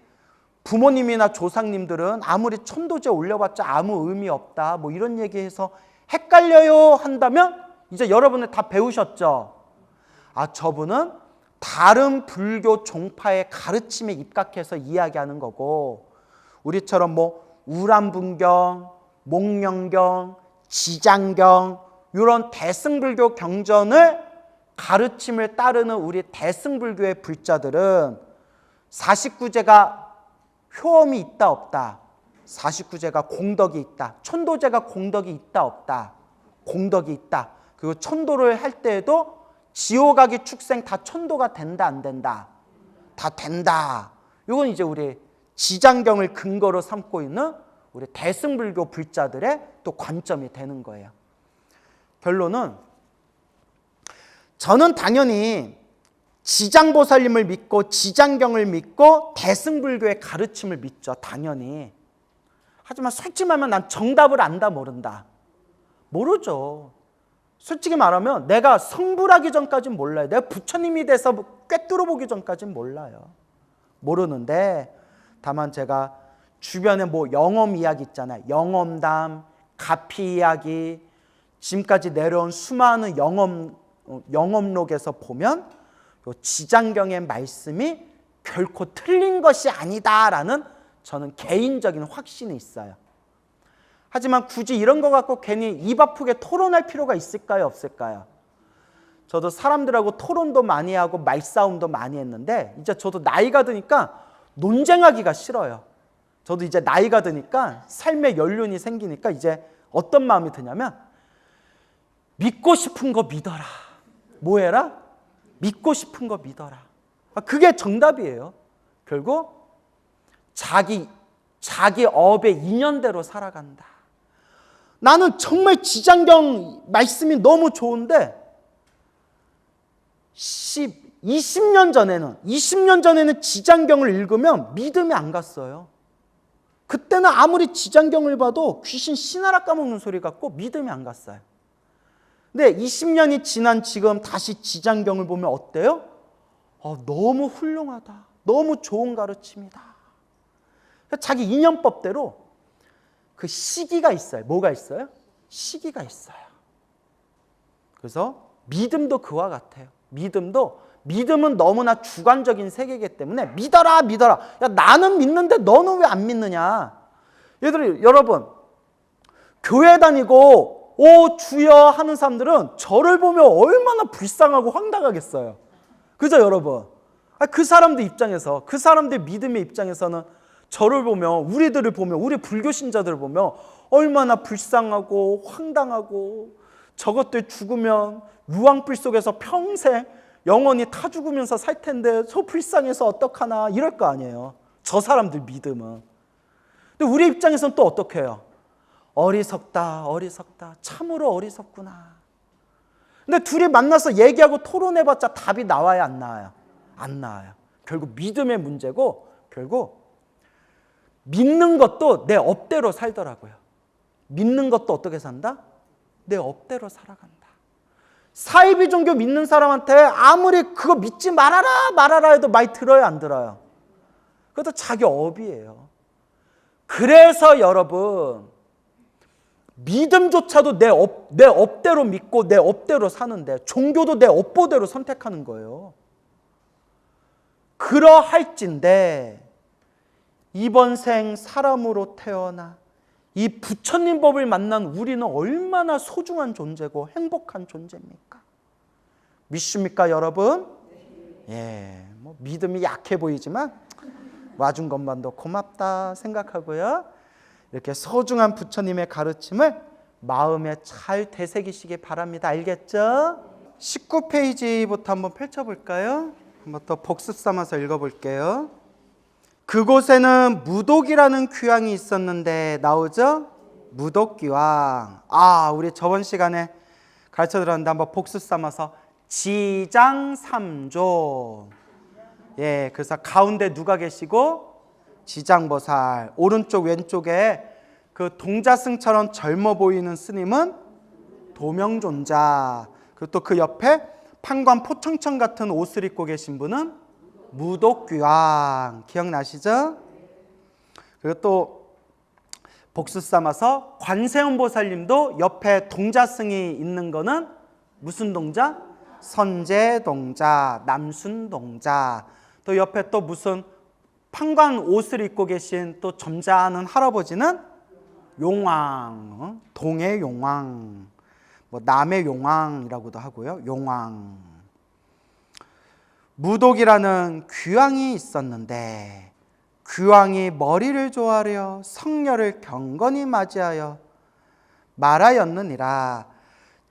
부모님이나 조상님들은 아무리 천도제 올려봤자 아무 의미 없다. 이런 얘기해서 헷갈려요 한다면 이제 여러분들 다 배우셨죠? 저분은 다른 불교 종파의 가르침에 입각해서 이야기하는 거고 우리처럼 우람분경, 목련경, 지장경 이런 대승불교 경전을 가르침을 따르는 우리 대승불교의 불자들은 49제가 효험이 있다 없다. 49제가 공덕이 있다. 천도제가 공덕이 있다 없다. 공덕이 있다. 그리고 천도를 할 때에도 지옥악의 축생 다 천도가 된다 안 된다? 다 된다. 이건 이제 우리 지장경을 근거로 삼고 있는 우리 대승불교 불자들의 또 관점이 되는 거예요. 결론은 저는 당연히 지장보살님을 믿고 지장경을 믿고 대승불교의 가르침을 믿죠. 당연히. 하지만 솔직히 말하면 난 정답을 안다 모른다. 모르죠. 솔직히 말하면 내가 성불하기 전까지는 몰라요. 내가 부처님이 돼서 꿰뚫어 보기 전까지는 몰라요. 모르는데 다만 제가 주변에 영엄 이야기 있잖아요. 영엄담, 가피 이야기, 지금까지 내려온 수많은 영엄록에서 보면 지장경의 말씀이 결코 틀린 것이 아니다라는 저는 개인적인 확신이 있어요. 하지만 굳이 이런 거 갖고 괜히 입 아프게 토론할 필요가 있을까요? 없을까요? 저도 사람들하고 토론도 많이 하고 말싸움도 많이 했는데 이제 저도 나이가 드니까 논쟁하기가 싫어요. 저도 이제 나이가 드니까 삶의 연륜이 생기니까 이제 어떤 마음이 드냐면 믿고 싶은 거 믿어라. 뭐 해라? 믿고 싶은 거 믿어라. 그게 정답이에요. 결국 자기 업의 인연대로 살아간다. 나는 정말 지장경 말씀이 너무 좋은데 20년 전에는 지장경을 읽으면 믿음이 안 갔어요. 그때는 아무리 지장경을 봐도 귀신 씨나라 까먹는 소리 같고 믿음이 안 갔어요. 근데 20년이 지난 지금 다시 지장경을 보면 어때요? 너무 훌륭하다. 너무 좋은 가르침이다. 자기 인연법대로 그 시기가 있어요. 뭐가 있어요? 시기가 있어요. 그래서 믿음도 그와 같아요. 믿음도 믿음은 너무나 주관적인 세계이기 때문에 믿어라 믿어라. 야 나는 믿는데 너는 왜 안 믿느냐. 여러분 교회 다니고 오 주여 하는 사람들은 저를 보면 얼마나 불쌍하고 황당하겠어요. 그죠 여러분? 그 사람들 입장에서 그 사람들 믿음의 입장에서는 저를 보면 우리들을 보면 우리 불교 신자들을 보면 얼마나 불쌍하고 황당하고 저것들 죽으면 유황불 속에서 평생 영원히 타 죽으면서 살 텐데 저 불쌍해서 어떡하나 이럴 거 아니에요. 저 사람들 믿음은. 근데 우리 입장에서는 또 어떻게 해요? 어리석다 어리석다 참으로 어리석구나. 근데 둘이 만나서 얘기하고 토론해봤자 답이 나와요 안 나와요? 안 나와요. 결국 믿음의 문제고 결국 믿는 것도 내 업대로 살더라고요. 믿는 것도 어떻게 산다? 내 업대로 살아간다. 사이비 종교 믿는 사람한테 아무리 그거 믿지 말아라 해도 많이 들어요 안 들어요? 그것도 자기 업이에요. 그래서 여러분 믿음조차도 내 업대로 믿고 내 업대로 사는데 종교도 내 업보대로 선택하는 거예요. 그러할진대 이번 생 사람으로 태어나 이 부처님 법을 만난 우리는 얼마나 소중한 존재고 행복한 존재입니까? 믿습니까 여러분? 예, 뭐 믿음이 약해 보이지만 와준 것만도 고맙다 생각하고요. 이렇게 소중한 부처님의 가르침을 마음에 잘 되새기시기 바랍니다. 알겠죠? 19페이지부터 한번 펼쳐볼까요? 한번 또 복습 삼아서 읽어볼게요. 그곳에는 무독이라는 귀왕이 있었는데 나오죠? 무독귀왕. 우리 저번 시간에 가르쳐 들었는데 한번 복습 삼아서 지장삼조. 예, 그래서 가운데 누가 계시고? 지장보살. 오른쪽 왼쪽에 그 동자승처럼 젊어 보이는 스님은 도명존자. 그리고 또 그 옆에 판관 포청천 같은 옷을 입고 계신 분은 무독귀왕. 기억나시죠? 그리고 또 복수 삼아서 관세음보살님도 옆에 동자승이 있는 거는 무슨 동자? 선제동자, 남순동자. 또 옆에 또 무슨 판관 옷을 입고 계신 또 점잖은 할아버지는 용왕, 동의 용왕, 뭐 남의 용왕이라고도 하고요. 용왕. 무독이라는 귀왕이 있었는데 귀왕이 머리를 조아려 성녀를 경건히 맞이하여 말하였느니라.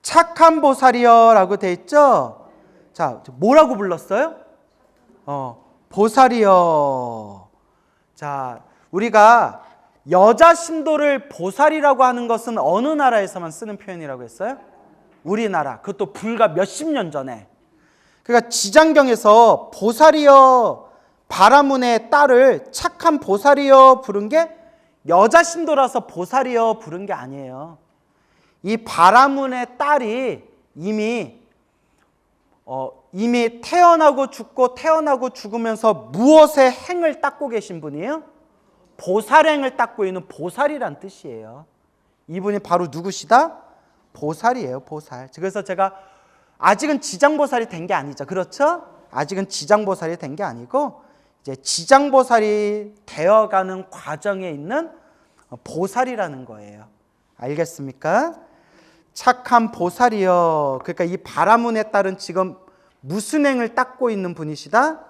착한 보살이여 라고 돼 있죠. 자, 뭐라고 불렀어요? 보살이여. 자, 우리가 여자 신도를 보살이라고 하는 것은 어느 나라에서만 쓰는 표현이라고 했어요? 우리나라. 그것도 불과 몇십 년 전에. 그러니까 지장경에서 보살이여 바라문의 딸을 착한 보살이여 부른 게 여자 신도라서 보살이여 부른 게 아니에요. 이 바라문의 딸이 이미 태어나고 죽고 태어나고 죽으면서 무엇의 행을 닦고 계신 분이에요? 보살행을 닦고 있는 보살이란 뜻이에요. 이분이 바로 누구시다? 보살이에요. 보살. 그래서 제가 아직은 지장보살이 된 게 아니죠. 그렇죠? 아직은 지장보살이 된 게 아니고 이제 지장보살이 되어가는 과정에 있는 보살이라는 거예요. 알겠습니까? 착한 보살이여. 그러니까 이 바라문의 딸은 지금 무슨 행을 닦고 있는 분이시다?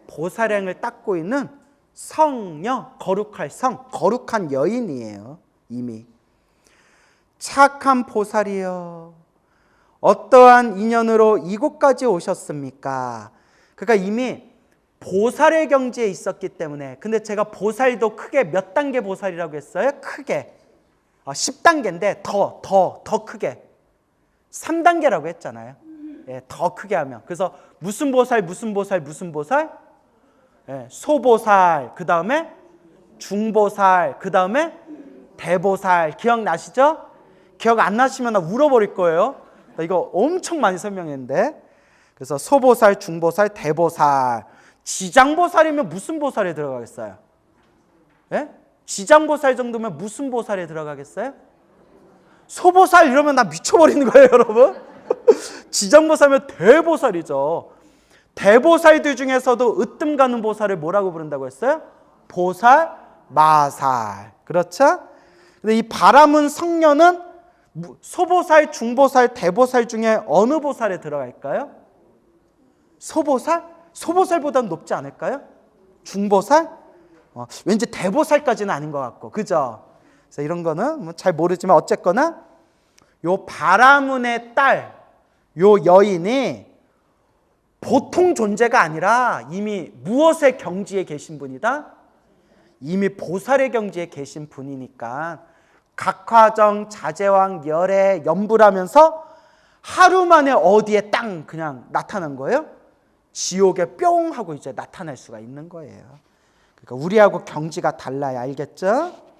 보살행을 닦고 있는 성녀, 거룩할 성, 거룩한 여인이에요. 이미. 착한 보살이여. 어떠한 인연으로 이곳까지 오셨습니까? 그러니까 이미 보살의 경지에 있었기 때문에. 근데 제가 보살도 크게 몇 단계 보살이라고 했어요? 크게 10단계인데 더 크게 3단계라고 했잖아요. 예, 더 크게 하면. 그래서 무슨 보살 무슨 보살 무슨 보살? 예, 소보살, 그 다음에 중보살, 그 다음에 대보살. 기억나시죠? 기억 안 나시면 나 울어버릴 거예요. 이거 엄청 많이 설명했는데. 그래서 소보살, 중보살, 대보살. 지장보살이면 무슨 보살에 들어가겠어요? 예? 지장보살 정도면 무슨 보살에 들어가겠어요? 소보살 이러면 나 미쳐버리는 거예요, 여러분. 지장보살이면 대보살이죠. 대보살들 중에서도 으뜸 가는 보살을 뭐라고 부른다고 했어요? 보살, 마살. 그렇죠? 근데 이 바라문 성녀는 소보살, 중보살, 대보살 중에 어느 보살에 들어갈까요? 소보살? 소보살보다는 높지 않을까요? 중보살? 왠지 대보살까지는 아닌 것 같고, 그죠? 그래서 이런 거는 뭐 잘 모르지만 어쨌거나 요 바라문의 딸, 요 여인이 보통 존재가 아니라 이미 무엇의 경지에 계신 분이다? 이미 보살의 경지에 계신 분이니까 각화정, 자제왕, 열애, 연불하면서 하루 만에 어디에 땅 그냥 나타난 거예요? 지옥에 뿅 하고 이제 나타날 수가 있는 거예요. 그러니까 우리하고 경지가 달라요. 알겠죠?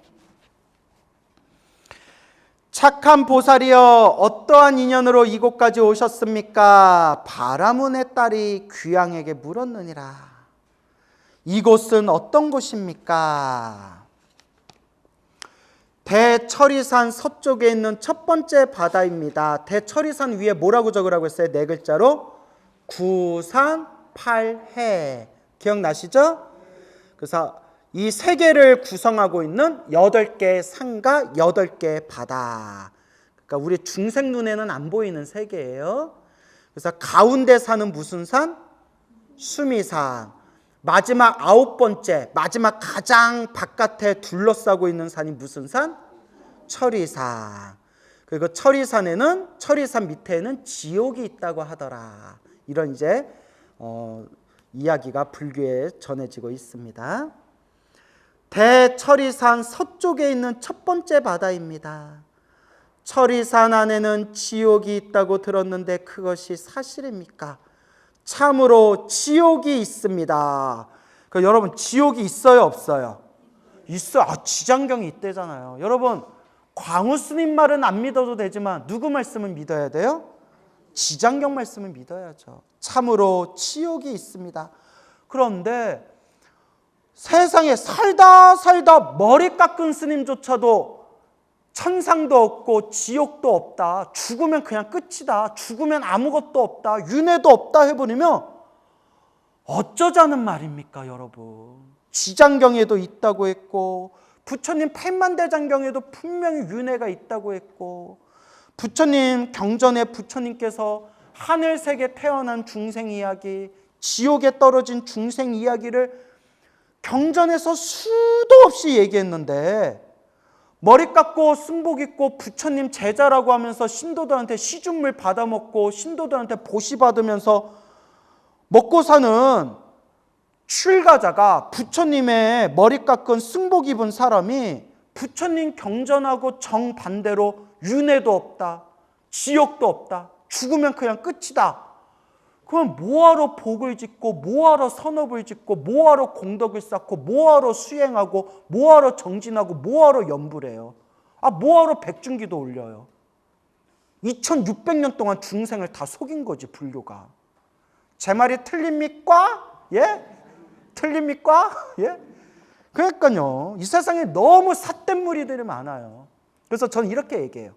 착한 보살이여 어떠한 인연으로 이곳까지 오셨습니까? 바라문의 딸이 귀양에게 물었느니라. 이곳은 어떤 곳입니까? 대처리산 서쪽에 있는 첫 번째 바다입니다. 대처리산 위에 뭐라고 적으라고 했어요? 네 글자로 구산팔해. 기억나시죠? 그래서 이 세 개를 구성하고 있는 8개의 산과 8개의 바다. 그러니까 우리 중생 눈에는 안 보이는 세 개예요. 그래서 가운데 산은 무슨 산? 수미산. 마지막 9번째, 마지막 가장 바깥에 둘러싸고 있는 산이 무슨 산? 처리산. 그리고 처리산 밑에는 지옥이 있다고 하더라. 이런 이제 이야기가 불교에 전해지고 있습니다. 대처리산 서쪽에 있는 첫 번째 바다입니다. 처리산 안에는 지옥이 있다고 들었는데 그것이 사실입니까? 참으로 지옥이 있습니다. 그러니까 여러분 지옥이 있어요 없어요? 있어요. 지장경이 있대잖아요. 여러분 광우 스님 말은 안 믿어도 되지만 누구 말씀은 믿어야 돼요? 지장경 말씀을 믿어야죠. 참으로 지옥이 있습니다. 그런데 세상에 살다 머리 깎은 스님조차도 천상도 없고 지옥도 없다. 죽으면 그냥 끝이다. 죽으면 아무것도 없다. 윤회도 없다 해버리면 어쩌자는 말입니까 여러분. 지장경에도 있다고 했고 부처님 팔만대장경에도 분명히 윤회가 있다고 했고 부처님 경전에 부처님께서 하늘색에 태어난 중생 이야기, 지옥에 떨어진 중생 이야기를 경전에서 수도 없이 얘기했는데 머리 깎고 승복 입고 부처님 제자라고 하면서 신도들한테 시중물 받아먹고 신도들한테 보시 받으면서 먹고 사는 출가자가 부처님의 머리 깎은 승복 입은 사람이 부처님 경전하고 정반대로 윤회도 없다, 지옥도 없다, 죽으면 그냥 끝이다. 그럼 뭐하러 복을 짓고 뭐하러 선업을 짓고 뭐하러 공덕을 쌓고 뭐하러 수행하고 뭐하러 정진하고 뭐하러 연불해요? 뭐하러 백중기도 올려요? 2600년 동안 중생을 다 속인 거지 불교가. 제 말이 틀립니까? 예? 틀립니까? 예? 그러니까요. 이 세상에 너무 삿된 무리들이 많아요. 그래서 저는 이렇게 얘기해요.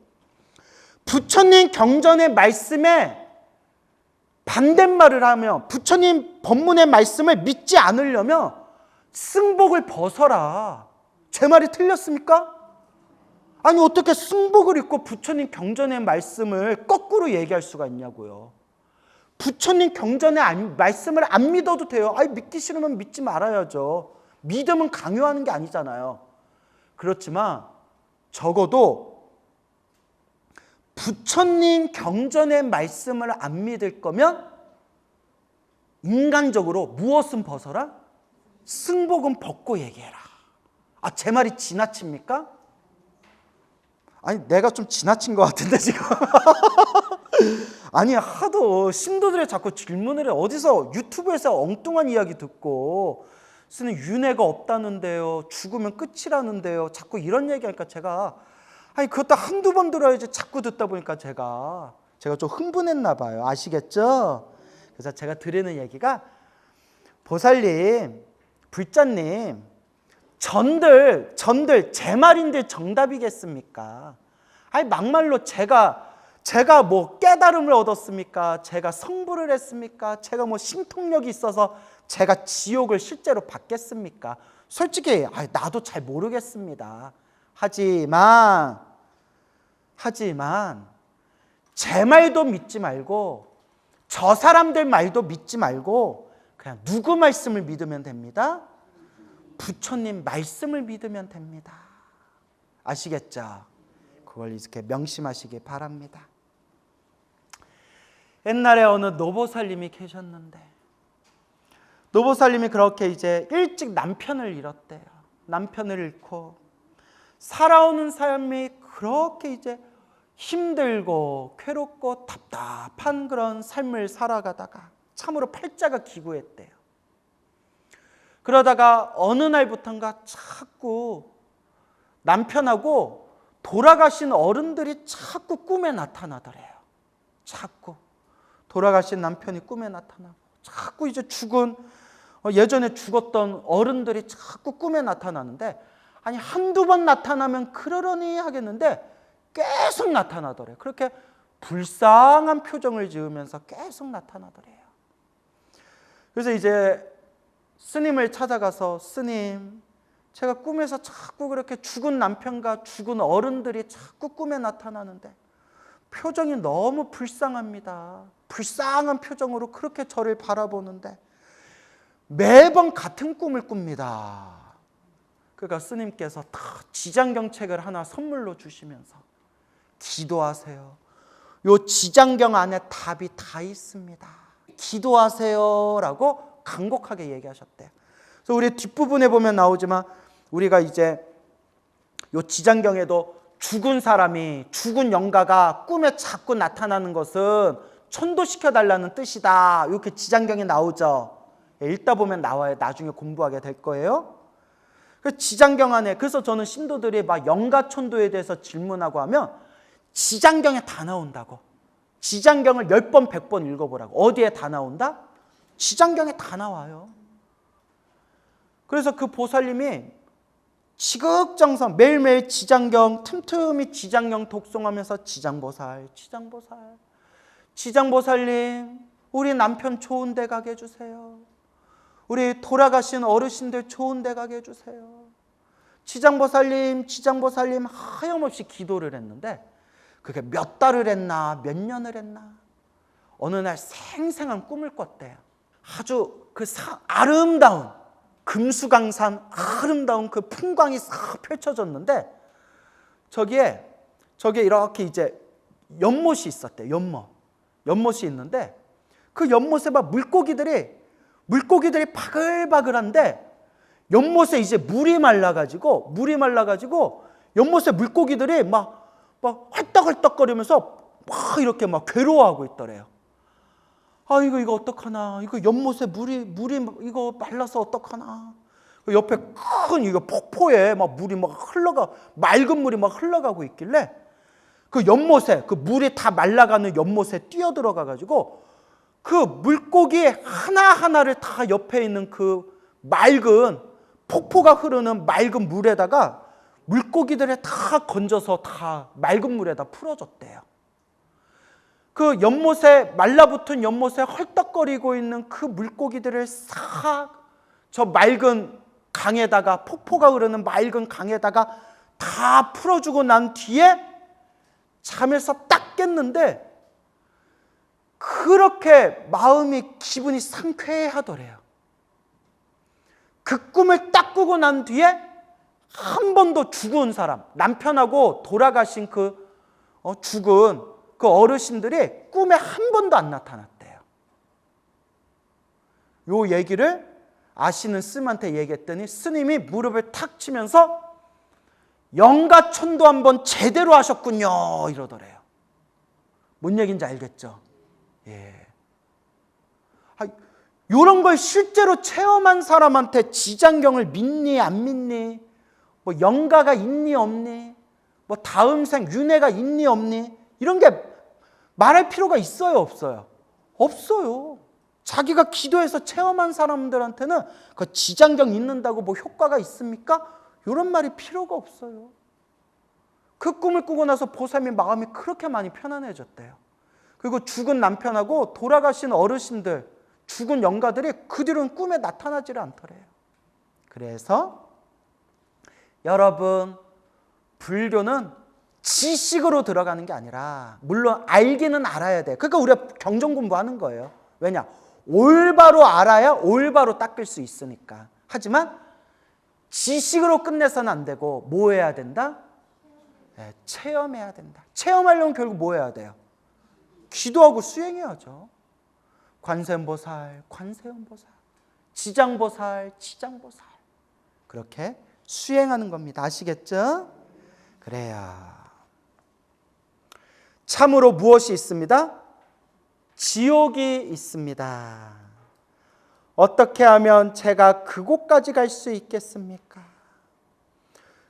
부처님 경전의 말씀에 반대말을 하면 부처님 법문의 말씀을 믿지 않으려면 승복을 벗어라. 제 말이 틀렸습니까? 아니 어떻게 승복을 입고 부처님 경전의 말씀을 거꾸로 얘기할 수가 있냐고요. 부처님 경전의 말씀을 안 믿어도 돼요. 믿기 싫으면 믿지 말아야죠. 믿음은 강요하는 게 아니잖아요. 그렇지만 적어도 부처님 경전의 말씀을 안 믿을 거면 인간적으로 무엇은 벗어라? 승복은 벗고 얘기해라. 제 말이 지나칩니까? 내가 좀 지나친 것 같은데 지금. 하도 신도들이 자꾸 질문을 해. 어디서 유튜브에서 엉뚱한 이야기 듣고 쓰는 윤회가 없다는데요, 죽으면 끝이라는데요, 자꾸 이런 얘기하니까 제가 그것도 한두 번 들어야지 자꾸 듣다 보니까 제가 좀 흥분했나 봐요. 아시겠죠? 그래서 제가 드리는 얘기가 보살님, 불자님, 전들 제 말인데 정답이겠습니까? 막말로 제가 뭐 깨달음을 얻었습니까? 제가 성불을 했습니까? 제가 뭐 신통력이 있어서 제가 지옥을 실제로 받겠습니까? 솔직히 나도 잘 모르겠습니다. 하지만 제 말도 믿지 말고 저 사람들 말도 믿지 말고 그냥 누구 말씀을 믿으면 됩니다? 부처님 말씀을 믿으면 됩니다. 아시겠죠? 그걸 이렇게 명심하시기 바랍니다. 옛날에 어느 노보살님이 계셨는데 노보살님이 그렇게 이제 일찍 남편을 잃었대요. 남편을 잃고 살아오는 삶이 그렇게 이제 힘들고 괴롭고 답답한 그런 삶을 살아가다가 참으로 팔자가 기구했대요. 그러다가 어느 날부턴가 자꾸 남편하고 돌아가신 어른들이 자꾸 꿈에 나타나더래요. 자꾸 돌아가신 남편이 꿈에 나타나고 자꾸 이제 예전에 죽었던 어른들이 자꾸 꿈에 나타나는데 아니 한두 번 나타나면 그러려니 하겠는데 계속 나타나더래요. 그렇게 불쌍한 표정을 지으면서 계속 나타나더래요. 그래서 이제 스님을 찾아가서 스님, 제가 꿈에서 자꾸 그렇게 죽은 남편과 죽은 어른들이 자꾸 꿈에 나타나는데 표정이 너무 불쌍합니다. 불쌍한 표정으로 그렇게 저를 바라보는데 매번 같은 꿈을 꿉니다. 그러니까 스님께서 다 지장경책을 하나 선물로 주시면서 기도하세요. 요 지장경 안에 답이 다 있습니다. 기도하세요라고 간곡하게 얘기하셨대요. 그래서 우리 뒷부분에 보면 나오지만 우리가 이제 요 지장경에도 죽은 사람이 죽은 영가가 꿈에 자꾸 나타나는 것은 천도시켜 달라는 뜻이다. 이렇게 지장경에 나오죠. 읽다 보면 나와요. 나중에 공부하게 될 거예요. 그 지장경 안에 그래서 저는 신도들이 막 영가천도에 대해서 질문하고 하면 지장경에 다 나온다고. 지장경을 10번 100번 읽어보라고. 어디에 다 나온다? 지장경에 다 나와요. 그래서 그 보살님이 지극정성 매일매일 지장경 틈틈이 지장경 독송하면서 지장보살님 우리 남편 좋은 데 가게 해주세요. 우리 돌아가신 어르신들 좋은 데 가게 해주세요. 지장보살님 하염없이 기도를 했는데 그게 몇 달을 했나 몇 년을 했나 어느 날 생생한 꿈을 꿨대요. 아주 그 아름다운 금수강산 아름다운 그 풍광이 싹 펼쳐졌는데 저기에 이렇게 이제 연못이 있었대요. 연못이 있는데 그 연못에 막 물고기들이 바글바글한데 연못에 이제 물이 말라가지고 연못에 물고기들이 막 헐떡헐떡거리면서 막 이렇게 막 괴로워하고 있더래요. 아 이거 어떡하나, 이거 연못에 물이 이거 말라서 어떡하나. 옆에 큰 이거 폭포에 막 물이 막 맑은 물이 막 흘러가고 있길래 그 연못에 그 물이 다 말라가는 연못에 뛰어들어가 가지고 그 물고기 하나하나를 다 옆에 있는 그 맑은 폭포가 흐르는 맑은 물에다가 물고기들을 다 건져서 다 맑은 물에다 풀어줬대요. 그 연못에 말라붙은 연못에 헐떡거리고 있는 그 물고기들을 싹 저 맑은 강에다가 폭포가 흐르는 맑은 강에다가 다 풀어주고 난 뒤에 잠에서 딱 깼는데 그렇게 기분이 상쾌하더래요. 그 꿈을 딱 꾸고 난 뒤에 한 번도 죽은 사람, 남편하고 돌아가신 죽은 그 어르신들이 꿈에 한 번도 안 나타났대요. 요 얘기를 아시는 스님한테 얘기했더니 스님이 무릎을 탁 치면서 영가천도 한번 제대로 하셨군요 이러더래요. 뭔 얘기인지 알겠죠? 예. 이런 걸 실제로 체험한 사람한테 지장경을 믿니 안 믿니, 뭐 영가가 있니 없니, 뭐 다음 생 윤회가 있니 없니, 이런 게 말할 필요가 있어요 없어요? 없어요. 자기가 기도해서 체험한 사람들한테는 그 지장경 읽는다고 뭐 효과가 있습니까? 이런 말이 필요가 없어요. 그 꿈을 꾸고 나서 보살님 마음이 그렇게 많이 편안해졌대요. 그리고 죽은 남편하고 돌아가신 어르신들, 죽은 영가들이 그 뒤로는 꿈에 나타나지를 않더래요. 그래서 여러분, 불교는 지식으로 들어가는 게 아니라 물론 알기는 알아야 돼. 그러니까 우리가 경전 공부하는 거예요. 왜냐? 올바로 알아야 올바로 닦을 수 있으니까. 하지만 지식으로 끝내서는 안 되고 뭐 해야 된다? 네, 체험해야 된다. 체험하려면 결국 뭐 해야 돼요? 기도하고 수행해야죠. 관세음보살, 관세음보살, 지장보살, 지장보살. 그렇게 수행하는 겁니다. 아시겠죠? 그래야. 참으로 무엇이 있습니다? 지옥이 있습니다. 어떻게 하면 제가 그곳까지 갈 수 있겠습니까?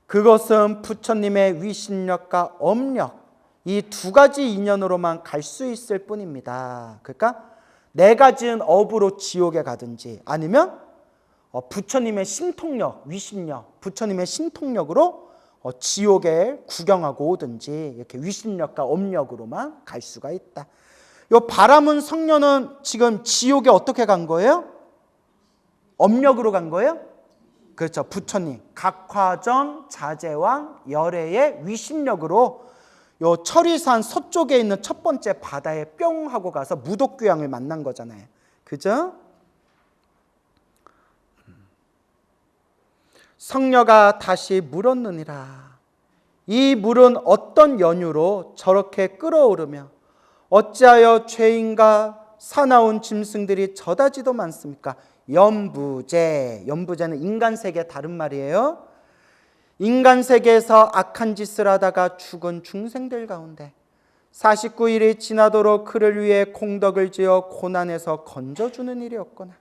그것은 부처님의 위신력과 업력, 이 두 가지 인연으로만 갈 수 있을 뿐입니다. 그러니까 내가 지은 업으로 지옥에 가든지 아니면 부처님의 신통력, 위신력, 부처님의 신통력으로 지옥에 구경하고 오든지 이렇게 위신력과 업력으로만 갈 수가 있다. 이 바라문 성녀는 지금 지옥에 어떻게 간 거예요? 업력으로 간 거예요? 그렇죠. 부처님 각화정 자제왕 열애의 위신력으로 요 철위산 서쪽에 있는 첫 번째 바다에 뿅 하고 가서 무독귀양을 만난 거잖아요. 그죠? 성녀가 다시 물었느니라. 이 물은 어떤 연유로 저렇게 끓어오르며 어찌하여 죄인과 사나운 짐승들이 저다지도 많습니까? 염부제, 염부제는 인간 세계 다른 말이에요. 인간 세계에서 악한 짓을 하다가 죽은 중생들 가운데 49일이 지나도록 그를 위해 공덕을 지어 고난에서 건져주는 일이었거나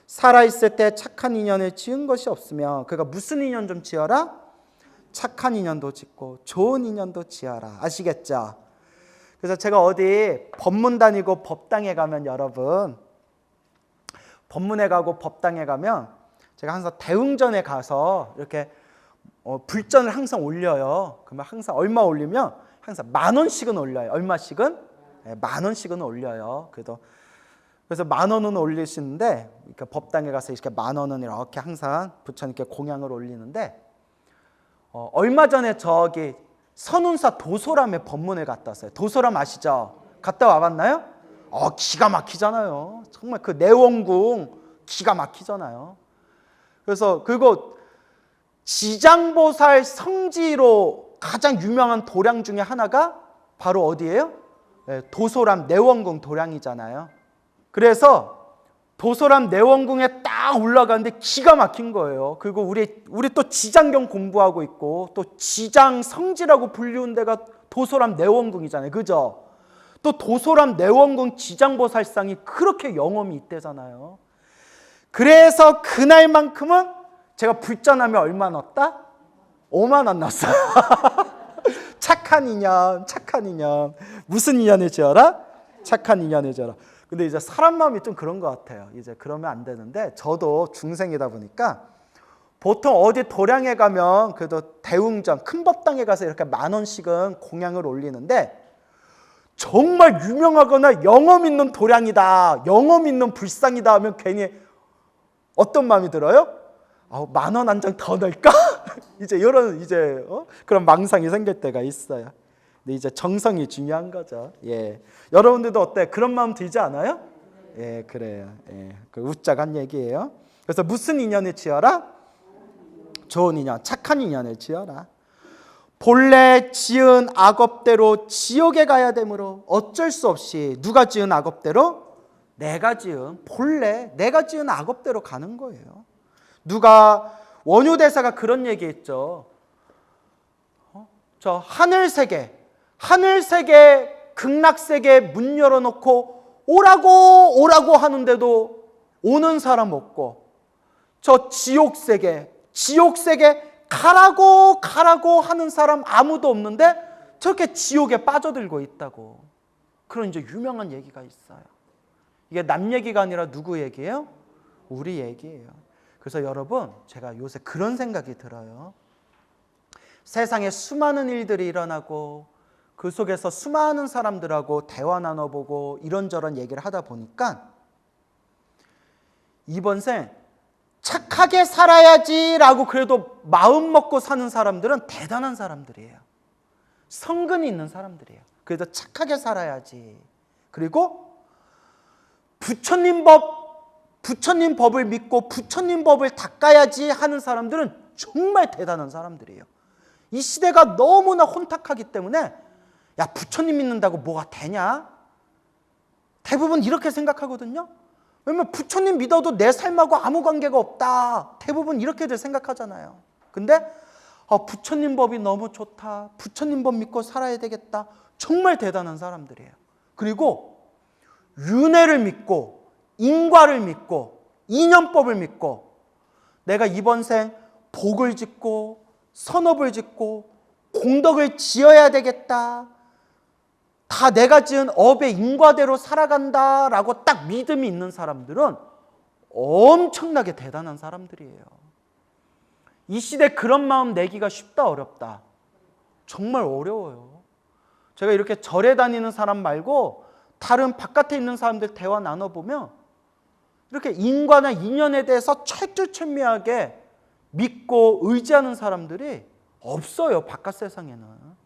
살아있을 때 착한 인연을 지은 것이 없으며 그가 무슨 인연 좀 지어라? 착한 인연도 짓고 좋은 인연도 지어라. 아시겠죠? 그래서 제가 어디 법문 다니고 법당에 가면 여러분 법문에 가고 법당에 가면 제가 항상 대웅전에 가서 이렇게 불전을 항상 올려요. 그러면 항상 얼마 올리면 항상 10,000원씩은 올려요. 얼마씩은? 네, 10,000원씩은 올려요. 그래서 10,000원은 올리시는데 그러니까 법당에 가서 이렇게 10,000원은 이렇게 항상 부처님께 공양을 올리는데 얼마 전에 저기 선운사 도소람에 법문을 갔다 왔어요. 도소람 아시죠? 갔다 와봤나요? 기가 막히잖아요. 정말 그 내원궁 기가 막히잖아요. 그래서 그거 지장보살 성지로 가장 유명한 도량 중에 하나가 바로 어디예요? 네, 도소람 내원궁 도량이잖아요. 그래서 도소람 내원궁에 딱 올라가는데 기가 막힌 거예요. 그리고 우리 또 지장경 공부하고 있고 또 지장 성지라고 불리운 데가 도소람 내원궁이잖아요. 그죠? 또 도소람 내원궁 지장보살상이 그렇게 영험이 있대잖아요. 그래서 그날만큼은 제가 불전하면 얼마 넣었다? 5만 원 넣었어요. 착한 인연, 착한 인연. 무슨 인연을 지어라? 착한 인연을 지어라. 근데 이제 사람 마음이 좀 그런 것 같아요. 이제 그러면 안 되는데 저도 중생이다 보니까 보통 어디 도량에 가면 그래도 대웅전 큰 법당에 가서 이렇게 10,000원씩은 공양을 올리는데 정말 유명하거나 영험 있는 도량이다, 영험 있는 불상이다 하면 괜히 어떤 마음이 들어요? 10,000원 한 장 더 넣을까? 이제 이런 그런 망상이 생길 때가 있어요. 근데 이제 정성이 중요한 거죠. 예, 여러분들도 어때? 그런 마음 들지 않아요? 예, 그래요. 예, 그 웃자간 얘기예요. 그래서 무슨 인연을 지어라? 좋은 인연, 착한 인연을 지어라. 본래 지은 악업대로 지옥에 가야 되므로 어쩔 수 없이 누가 지은 악업대로? 내가 지은 본래 내가 지은 악업대로 가는 거예요. 누가 원효대사가 그런 얘기했죠. 저 하늘세계 극락세계 문 열어놓고 오라고 하는데도 오는 사람 없고 저 지옥세계 가라고 하는 사람 아무도 없는데 저렇게 지옥에 빠져들고 있다고. 그런 이제 유명한 얘기가 있어요. 이게 남 얘기가 아니라 누구 얘기예요? 우리 얘기예요. 그래서 여러분, 제가 요새 그런 생각이 들어요. 세상에 수많은 일들이 일어나고 그 속에서 수많은 사람들하고 대화 나눠보고 이런저런 얘기를 하다 보니까 이번 생 착하게 살아야지라고 그래도 마음 먹고 사는 사람들은 대단한 사람들이에요. 성근이 있는 사람들이에요. 그래도 착하게 살아야지. 그리고 부처님 법을 믿고 부처님 법을 닦아야지 하는 사람들은 정말 대단한 사람들이에요. 이 시대가 너무나 혼탁하기 때문에 야, 부처님 믿는다고 뭐가 되냐? 대부분 이렇게 생각하거든요. 왜냐면 부처님 믿어도 내 삶하고 아무 관계가 없다. 대부분 이렇게들 생각하잖아요. 근데 부처님 법이 너무 좋다. 부처님 법 믿고 살아야 되겠다. 정말 대단한 사람들이에요. 그리고 윤회를 믿고 인과를 믿고 인연법을 믿고 내가 이번 생 복을 짓고 선업을 짓고 공덕을 지어야 되겠다. 다 내가 지은 업의 인과대로 살아간다라고 딱 믿음이 있는 사람들은 엄청나게 대단한 사람들이에요. 이 시대 그런 마음 내기가 쉽다 어렵다? 정말 어려워요. 제가 이렇게 절에 다니는 사람 말고 다른 바깥에 있는 사람들 대화 나눠보면 이렇게 인과나 인연에 대해서 철두철미하게 믿고 의지하는 사람들이 없어요. 바깥 세상에는.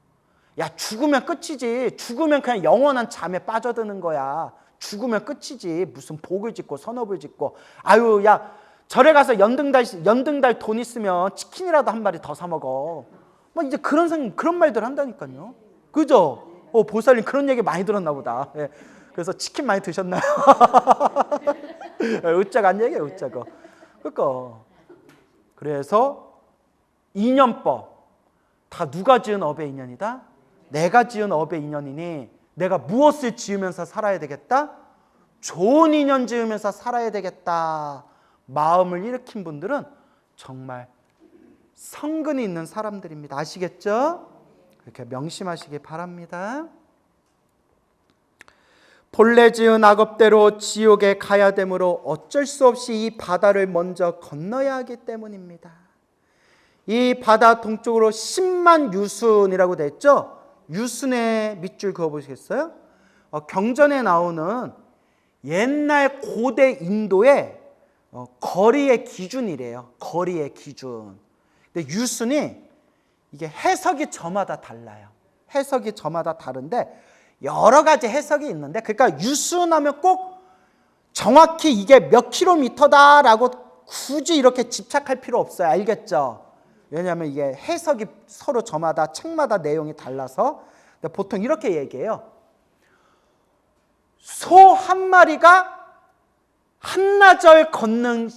야, 죽으면 끝이지. 죽으면 그냥 영원한 잠에 빠져드는 거야. 죽으면 끝이지. 무슨 복을 짓고 선업을 짓고. 아유, 야, 절에 가서 연등달 돈 있으면 치킨이라도 한 마리 더 사 먹어. 뭐 이제 그런 말들 한다니까요. 그죠? 보살님 그런 얘기 많이 들었나 보다. 예. 그래서 치킨 많이 드셨나요? 으짜가 안 얘기해요, 으짜가. 그러니까. 그래서 인연법. 다 누가 지은 업의 인연이다? 내가 지은 업의 인연이니 내가 무엇을 지으면서 살아야 되겠다? 좋은 인연 지으면서 살아야 되겠다. 마음을 일으킨 분들은 정말 성근이 있는 사람들입니다. 아시겠죠? 그렇게 명심하시기 바랍니다. 본래 지은 악업대로 지옥에 가야 되므로 어쩔 수 없이 이 바다를 먼저 건너야 하기 때문입니다. 이 바다 동쪽으로 10만 유순이라고 되어 있죠? 유순의 밑줄 그어보시겠어요? 경전에 나오는 옛날 고대 인도의 거리의 기준이래요. 거리의 기준. 근데 유순이 이게 해석이 저마다 달라요. 해석이 저마다 다른데 여러 가지 해석이 있는데, 그러니까 유순하면 꼭 정확히 이게 몇 킬로미터다라고 굳이 이렇게 집착할 필요 없어요. 알겠죠? 왜냐하면 이게 해석이 서로 저마다 책마다 내용이 달라서. 보통 이렇게 얘기해요. 소 한 마리가 한나절 걷는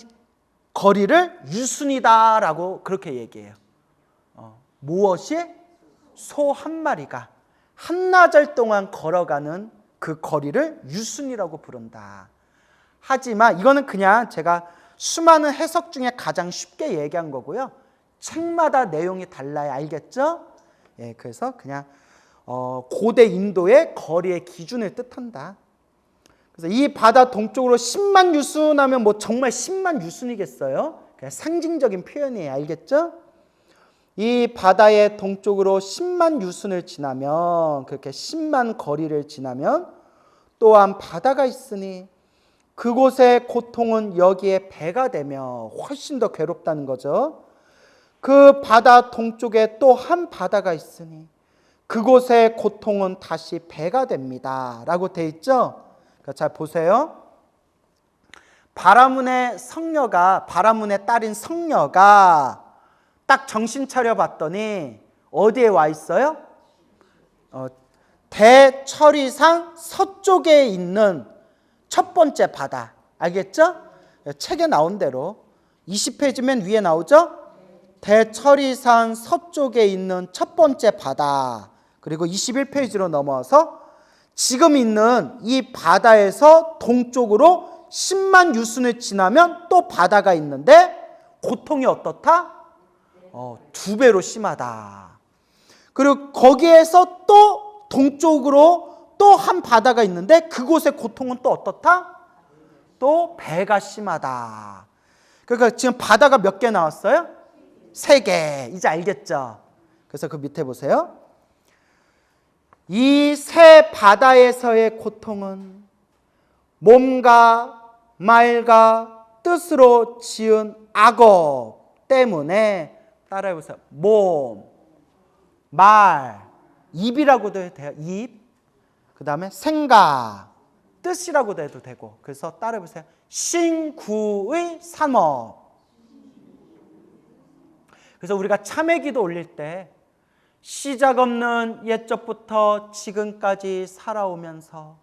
거리를 유순이다라고 그렇게 얘기해요. 무엇이? 소 한 마리가 한나절 동안 걸어가는 그 거리를 유순이라고 부른다. 하지만 이거는 그냥 제가 수많은 해석 중에 가장 쉽게 얘기한 거고요. 책마다 내용이 달라요. 알겠죠? 예, 그래서 그냥 고대 인도의 거리의 기준을 뜻한다. 그래서 이 바다 동쪽으로 10만 유순 하면 뭐 정말 10만 유순이겠어요? 그냥 상징적인 표현이에요. 알겠죠? 이 바다의 동쪽으로 10만 유순을 지나면, 그렇게 10만 거리를 지나면 또한 바다가 있으니 그곳의 고통은 여기에 배가 되며 훨씬 더 괴롭다는 거죠. 그 바다 동쪽에 또 한 바다가 있으니 그곳의 고통은 다시 배가 됩니다. 라고 돼 있죠. 그러니까 잘 보세요. 바라문의 딸인 성녀가 딱 정신 차려 봤더니 어디에 와 있어요? 대처리상 서쪽에 있는 첫 번째 바다. 알겠죠? 책에 나온 대로 20페이지면 위에 나오죠? 대처리산 서쪽에 있는 첫 번째 바다. 그리고 21페이지로 넘어와서 지금 있는 이 바다에서 동쪽으로 10만 유순을 지나면 또 바다가 있는데 고통이 어떻다? 2배로 심하다. 그리고 거기에서 또 동쪽으로 또 한 바다가 있는데 그곳의 고통은 또 어떻다? 또 배가 심하다. 그러니까 지금 바다가 몇 개 나왔어요? 3개. 이제 알겠죠? 그래서 그 밑에 보세요. 이 세 바다에서의 고통은 몸과 말과 뜻으로 지은 악업 때문에, 따라해보세요. 몸, 말, 입이라고도 해도 돼요. 입. 그 다음에 생각, 뜻이라고도 해도 되고. 그래서 따라해보세요. 신구의 삼업. 그래서 우리가 참회기도 올릴 때 시작 없는 옛적부터 지금까지 살아오면서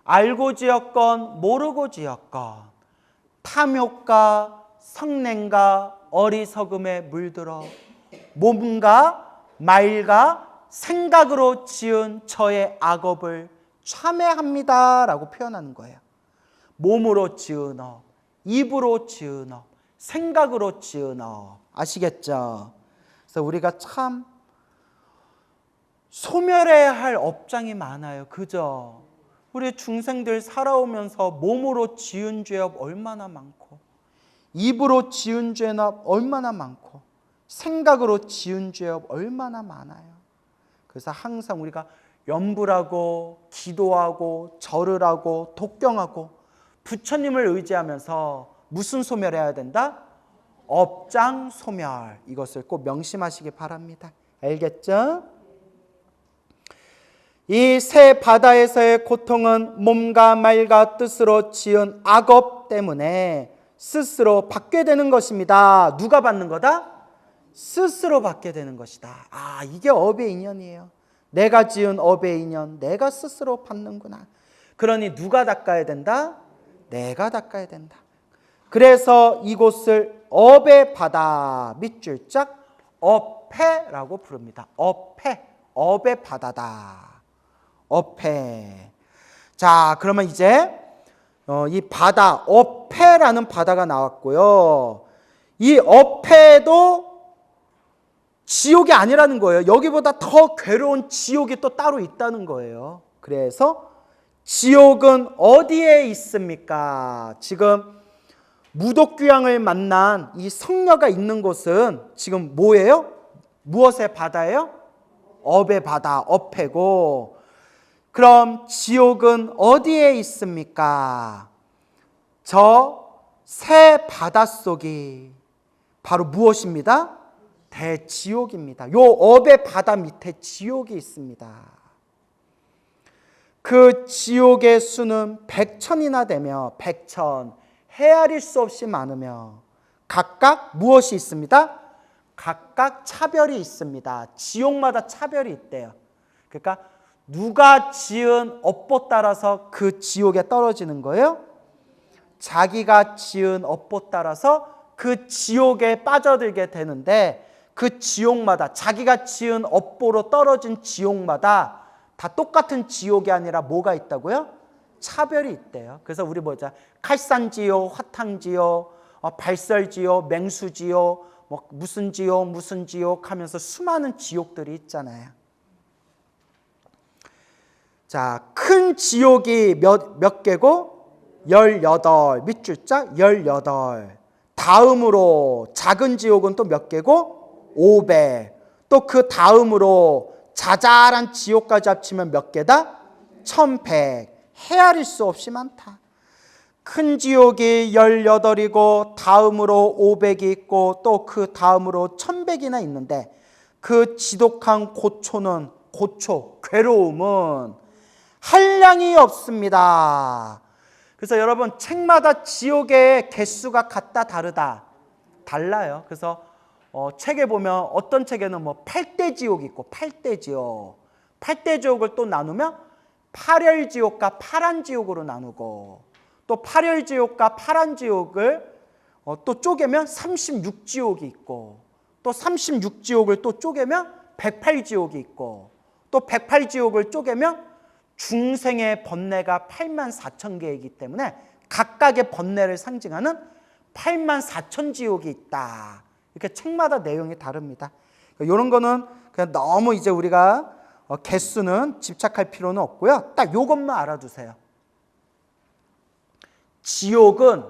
알고 지었건 모르고 지었건 탐욕과 성냄과 어리석음에 물들어 몸과 말과 생각으로 지은 저의 악업을 참회합니다 라고 표현하는 거예요. 몸으로 지은 업, 입으로 지은 업, 생각으로 지은 업. 아시겠죠? 그래서 우리가 참 소멸해야 할 업장이 많아요. 그죠? 우리 중생들 살아오면서 몸으로 지은 죄업 얼마나 많고, 입으로 지은 죄업 얼마나 많고, 생각으로 지은 죄업 얼마나 많아요. 그래서 항상 우리가 염불하고 기도하고 절을 하고 독경하고 부처님을 의지하면서 무슨 소멸해야 된다? 업장 소멸. 이것을 꼭 명심하시기 바랍니다. 알겠죠? 이 세 바다에서의 고통은 몸과 말과 뜻으로 지은 악업 때문에 스스로 받게 되는 것입니다. 누가 받는 거다? 스스로 받게 되는 것이다. 아, 이게 업의 인연이에요. 내가 지은 업의 인연, 내가 스스로 받는구나. 그러니 누가 닦아야 된다? 내가 닦아야 된다. 그래서 이곳을 업의 바다, 밑줄 짝 업회라고 부릅니다. 업회, 업의 바다다. 업회. 자, 그러면 이제 이 바다, 업회라는 바다가 나왔고요. 이 업회도 지옥이 아니라는 거예요. 여기보다 더 괴로운 지옥이 또 따로 있다는 거예요. 그래서 지옥은 어디에 있습니까? 지금 무독귀양을 만난 이 성녀가 있는 곳은 지금 뭐예요? 무엇의 바다예요? 업의 바다, 업회고. 그럼 지옥은 어디에 있습니까? 저 새 바닷속이 바로 무엇입니다? 대지옥입니다. 요 업의 바다 밑에 지옥이 있습니다. 그 지옥의 수는 100천이나 되며 100천, 헤아릴 수 없이 많으며 각각 무엇이 있습니다? 각각 차별이 있습니다. 지옥마다 차별이 있대요. 그러니까 누가 지은 업보 따라서 그 지옥에 떨어지는 거예요? 자기가 지은 업보 따라서 그 지옥에 빠져들게 되는데, 그 지옥마다, 자기가 지은 업보로 떨어진 지옥마다 다 똑같은 지옥이 아니라 뭐가 있다고요? 차별이 있대요. 그래서 우리 보자. 칼산지옥, 화탕지옥, 발설지옥, 맹수지옥, 뭐 무슨 지옥 하면서 수많은 지옥들이 있잖아요. 자, 큰 지옥이 몇 개고? 18, 밑줄짝 18. 다음으로 작은 지옥은 또 몇 개고? 500. 또 그 다음으로 자잘한 지옥까지 합치면 몇 개다? 1100. 헤아릴 수 없이 많다. 큰 지옥이 18이고 다음으로 500이 있고 또 그 다음으로 1100이나 있는데, 그 지독한 고초는, 괴로움은 한량이 없습니다. 그래서 여러분, 책마다 지옥의 개수가 같다 다르다? 달라요. 그래서 책에 보면 어떤 책에는 뭐 8대 지옥이 있고 8대 지옥. 8대 지옥을 또 나누면 8열 지옥과 파란 지옥으로 나누고, 또 8열 지옥과 파란 지옥을 또 쪼개면 36지옥이 있고, 또 36지옥을 또 쪼개면 108지옥이 있고, 또 108지옥을 쪼개면 중생의 번뇌가 84,000개이기 때문에 각각의 번뇌를 상징하는 84,000지옥이 있다. 이렇게 책마다 내용이 다릅니다. 이런 거는 그냥 너무 이제 우리가 개수는 집착할 필요는 없고요. 딱 요것만 알아두세요. 지옥은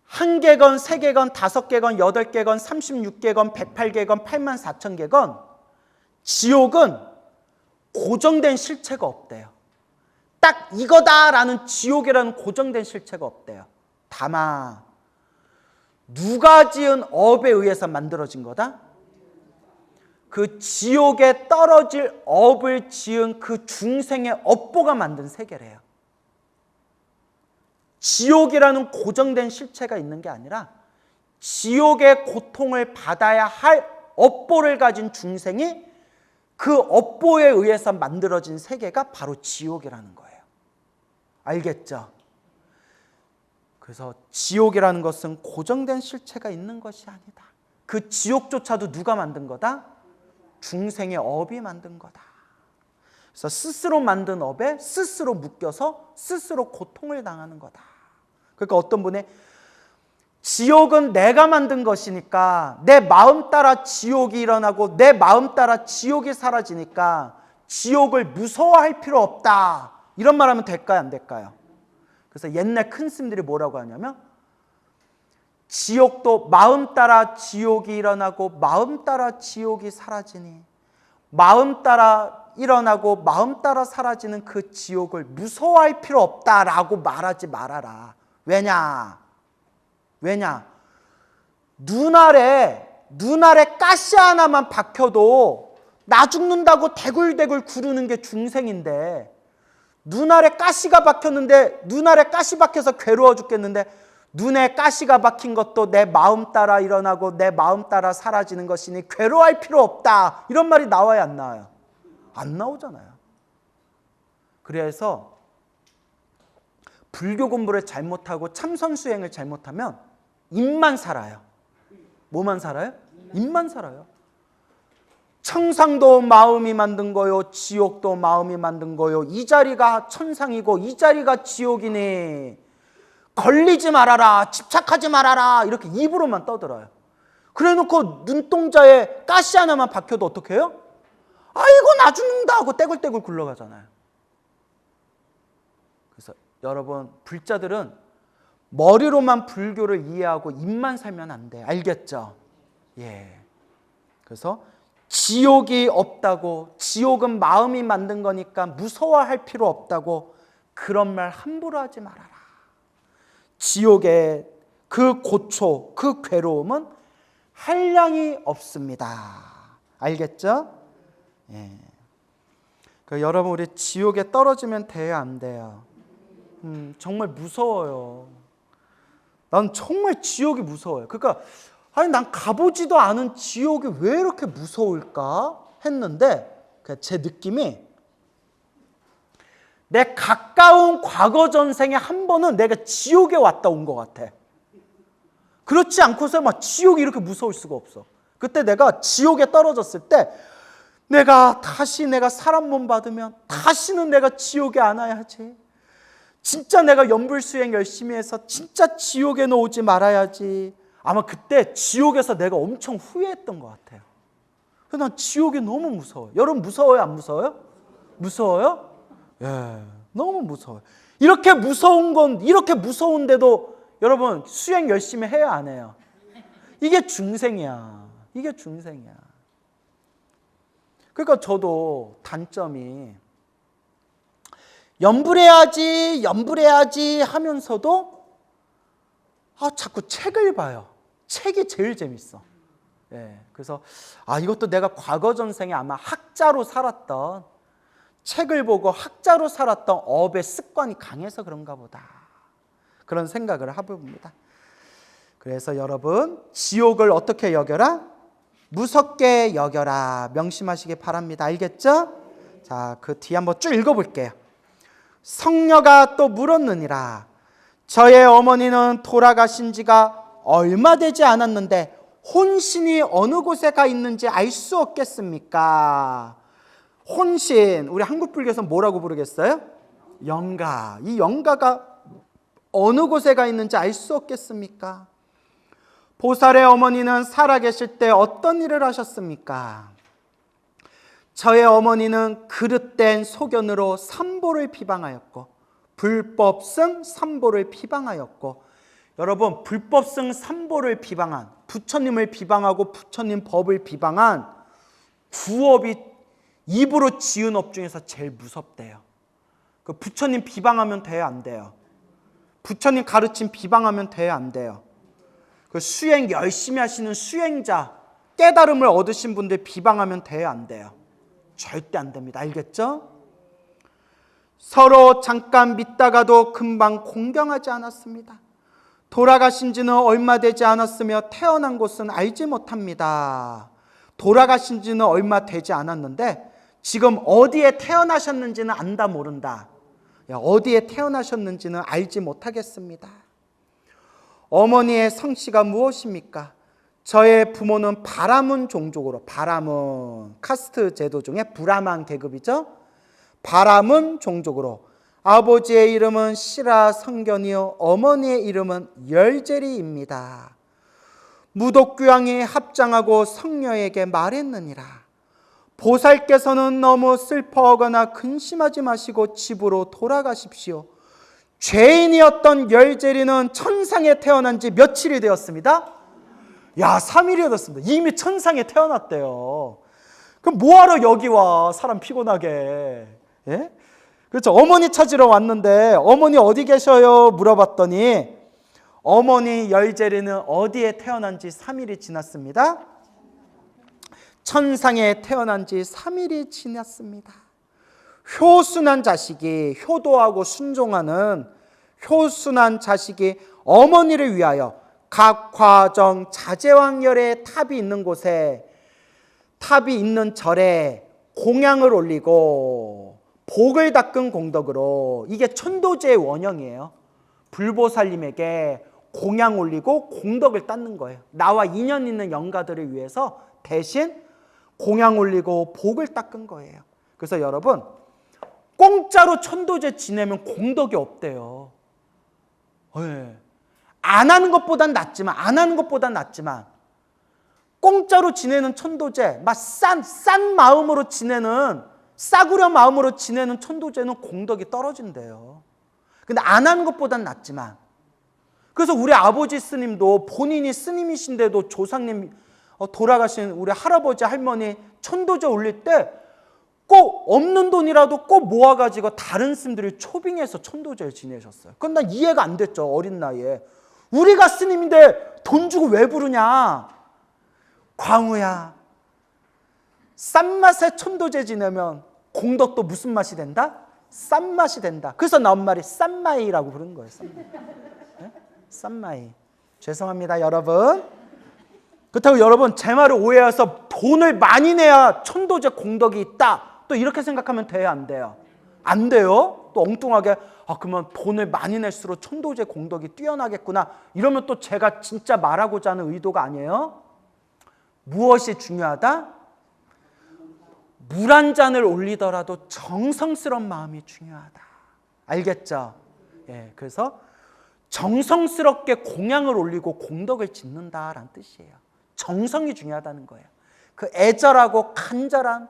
1개건, 3개건, 5개건, 8개건, 36개건, 108개건, 84,000개건, 지옥은 고정된 실체가 없대요. 딱 이거다라는 지옥이라는 고정된 실체가 없대요. 다만 누가 지은 업에 의해서 만들어진 거다? 그 지옥에 떨어질 업을 지은 그 중생의 업보가 만든 세계래요. 지옥이라는 고정된 실체가 있는 게 아니라 지옥의 고통을 받아야 할 업보를 가진 중생이 그 업보에 의해서 만들어진 세계가 바로 지옥이라는 거예요. 알겠죠? 그래서 지옥이라는 것은 고정된 실체가 있는 것이 아니다. 그 지옥조차도 누가 만든 거다? 중생의 업이 만든 거다. 그래서 스스로 만든 업에 스스로 묶여서 스스로 고통을 당하는 거다. 그러니까 어떤 분이 지옥은 내가 만든 것이니까 내 마음 따라 지옥이 일어나고 내 마음 따라 지옥이 사라지니까 지옥을 무서워할 필요 없다. 이런 말 하면 될까요? 안 될까요? 그래서 옛날 큰 스님들이 뭐라고 하냐면 지옥도 마음 따라 지옥이 일어나고 마음 따라 지옥이 사라지니 마음 따라 일어나고 마음 따라 사라지는 그 지옥을 무서워할 필요 없다라고 말하지 말아라. 왜냐? 눈알에 가시 하나만 박혀도 나 죽는다고 대굴대굴 구르는 게 중생인데 눈알에 가시가 박혔는데 눈알에 가시 박혀서 괴로워 죽겠는데 눈에 가시가 박힌 것도 내 마음 따라 일어나고 내 마음 따라 사라지는 것이니 괴로워할 필요 없다. 이런 말이 나와야 안 나와요? 안 나오잖아요. 그래서 불교 공부를 잘못하고 참선 수행을 잘못하면 입만 살아요. 뭐만 살아요? 입만 살아요. 천상도 마음이 만든 거요, 지옥도 마음이 만든 거요. 이 자리가 천상이고 이 자리가 지옥이니 걸리지 말아라, 집착하지 말아라 이렇게 입으로만 떠들어요. 그래놓고 눈동자에 가시 하나만 박혀도 어떻게 해요? 아이고 나 죽는다 하고 떼굴떼굴 굴러가잖아요. 그래서 여러분 불자들은 머리로만 불교를 이해하고 입만 살면 안 돼. 알겠죠? 예. 그래서 지옥이 없다고, 지옥은 마음이 만든 거니까 무서워할 필요 없다고 그런 말 함부로 하지 말아라. 지옥의 그 고초, 그 괴로움은 한량이 없습니다. 알겠죠? 예. 그러니까 여러분 우리 지옥에 떨어지면 돼요, 안 돼요? 정말 무서워요. 난 정말 지옥이 무서워요. 그러니까 아니 난 가보지도 않은 지옥이 왜 이렇게 무서울까 했는데 제 느낌이 내 가까운 과거 전생에 한 번은 내가 지옥에 왔다 온 것 같아. 그렇지 않고서 막 지옥이 이렇게 무서울 수가 없어. 그때 내가 지옥에 떨어졌을 때 다시 내가 사람 몸 받으면 다시는 내가 지옥에 안 와야지. 진짜 내가 연불수행 열심히 해서 진짜 지옥에는 오지 말아야지. 아마 그때 지옥에서 내가 엄청 후회했던 것 같아요. 그래서 난 지옥이 너무 무서워요. 여러분 무서워요? 안 무서워요? 무서워요? 예, 너무 무서워요. 이렇게 무서운데도 여러분 수행 열심히 해야 안 해요? 이게 중생이야. 이게 중생이야. 그러니까 저도 단점이 연불해야지 하면서도 자꾸 책을 봐요. 책이 제일 재밌어. 예, 그래서 이것도 내가 과거 전생에 아마 학자로 살았던 책을 보고 학자로 살았던 업의 습관이 강해서 그런가 보다. 그런 생각을 해봅니다. 그래서 여러분 지옥을 어떻게 여겨라? 무섭게 여겨라. 명심하시기 바랍니다. 알겠죠? 자, 그 뒤에 한번 쭉 읽어볼게요. 성녀가 또 물었느니라. 저의 어머니는 돌아가신 지가 얼마 되지 않았는데 혼신이 어느 곳에 가 있는지 알 수 없겠습니까? 혼신, 우리 한국 불교에서 뭐라고 부르겠어요? 영가. 이 영가가 어느 곳에 가 있는지 알 수 없겠습니까? 보살의 어머니는 살아계실 때 어떤 일을 하셨습니까? 저의 어머니는 그릇된 소견으로 삼보를 비방하였고 불법승 삼보를 비방하였고, 여러분 불법승 삼보를 비방한, 부처님을 비방하고 부처님 법을 비방한 구업이 입으로 지은 업 중에서 제일 무섭대요. 그 부처님 비방하면 돼요, 안 돼요? 부처님 가르침 비방하면 돼요, 안 돼요? 그 수행 열심히 하시는 수행자, 깨달음을 얻으신 분들 비방하면 돼요, 안 돼요? 절대 안 됩니다. 알겠죠? 서로 잠깐 믿다가도 금방 공경하지 않았습니다. 돌아가신 지는 얼마 되지 않았으며 태어난 곳은 알지 못합니다. 돌아가신 지는 얼마 되지 않았는데 지금 어디에 태어나셨는지는 안다 모른다. 어디에 태어나셨는지는 알지 못하겠습니다. 어머니의 성씨가 무엇입니까? 저의 부모는 바라문 종족으로, 바라문 카스트 제도 중에 브라만 계급이죠. 바라문 종족으로 아버지의 이름은 시라 성견이요 어머니의 이름은 열제리입니다. 무독귀왕이 합장하고 성녀에게 말했느니라. 보살께서는 너무 슬퍼하거나 근심하지 마시고 집으로 돌아가십시오. 죄인이었던 열제리는 천상에 태어난 지 며칠이 되었습니다? 3일이 되었습니다. 이미 천상에 태어났대요. 그럼 뭐하러 여기 와, 사람 피곤하게. 예? 그렇죠. 어머니 찾으러 왔는데 어머니 어디 계셔요? 물어봤더니 어머니 열제리는 어디에 태어난 지 3일이 지났습니다. 천상에 태어난 지 3일이 지났습니다. 효순한 자식이, 효도하고 순종하는 효순한 자식이 어머니를 위하여 각 과정 자제왕열의 탑이 있는 곳에, 탑이 있는 절에 공양을 올리고 복을 닦은 공덕으로, 이게 천도제의 원형이에요. 불보살님에게 공양 올리고 공덕을 닦는 거예요. 나와 인연 있는 영가들을 위해서 대신 공양 올리고 복을 닦은 거예요. 그래서 여러분, 공짜로 천도제 지내면 공덕이 없대요. 네. 안 하는 것보단 낫지만 공짜로 지내는 천도제, 막 싼 마음으로 지내는, 싸구려 마음으로 지내는 천도제는 공덕이 떨어진대요. 근데 안 하는 것보단 낫지만, 그래서 우리 아버지 스님도 본인이 스님이신데도 조상님 돌아가신 우리 할아버지 할머니 천도제 올릴 때 꼭 없는 돈이라도 꼭 모아가지고 다른 스님들이 초빙해서 천도제를 지내셨어요. 그건 난 이해가 안 됐죠, 어린 나이에. 우리가 스님인데 돈 주고 왜 부르냐. 광우야, 싼 맛에 천도제 지내면 공덕도 무슨 맛이 된다? 싼 맛이 된다. 그래서 나온 말이 싼마이라고 부르는 거예요. 싼마이. 네? 싼마이. 죄송합니다, 여러분. 그렇다고 여러분 제 말을 오해해서 돈을 많이 내야 천도제 공덕이 있다, 또 이렇게 생각하면 돼요, 안 돼요? 안 돼요. 또 엉뚱하게 그러면 돈을 많이 낼수록 천도제 공덕이 뛰어나겠구나, 이러면 또 제가 진짜 말하고자 하는 의도가 아니에요. 무엇이 중요하다? 물 한 잔을 올리더라도 정성스러운 마음이 중요하다. 알겠죠? 예, 그래서 정성스럽게 공양을 올리고 공덕을 짓는다라는 뜻이에요. 정성이 중요하다는 거예요. 그 애절하고 간절한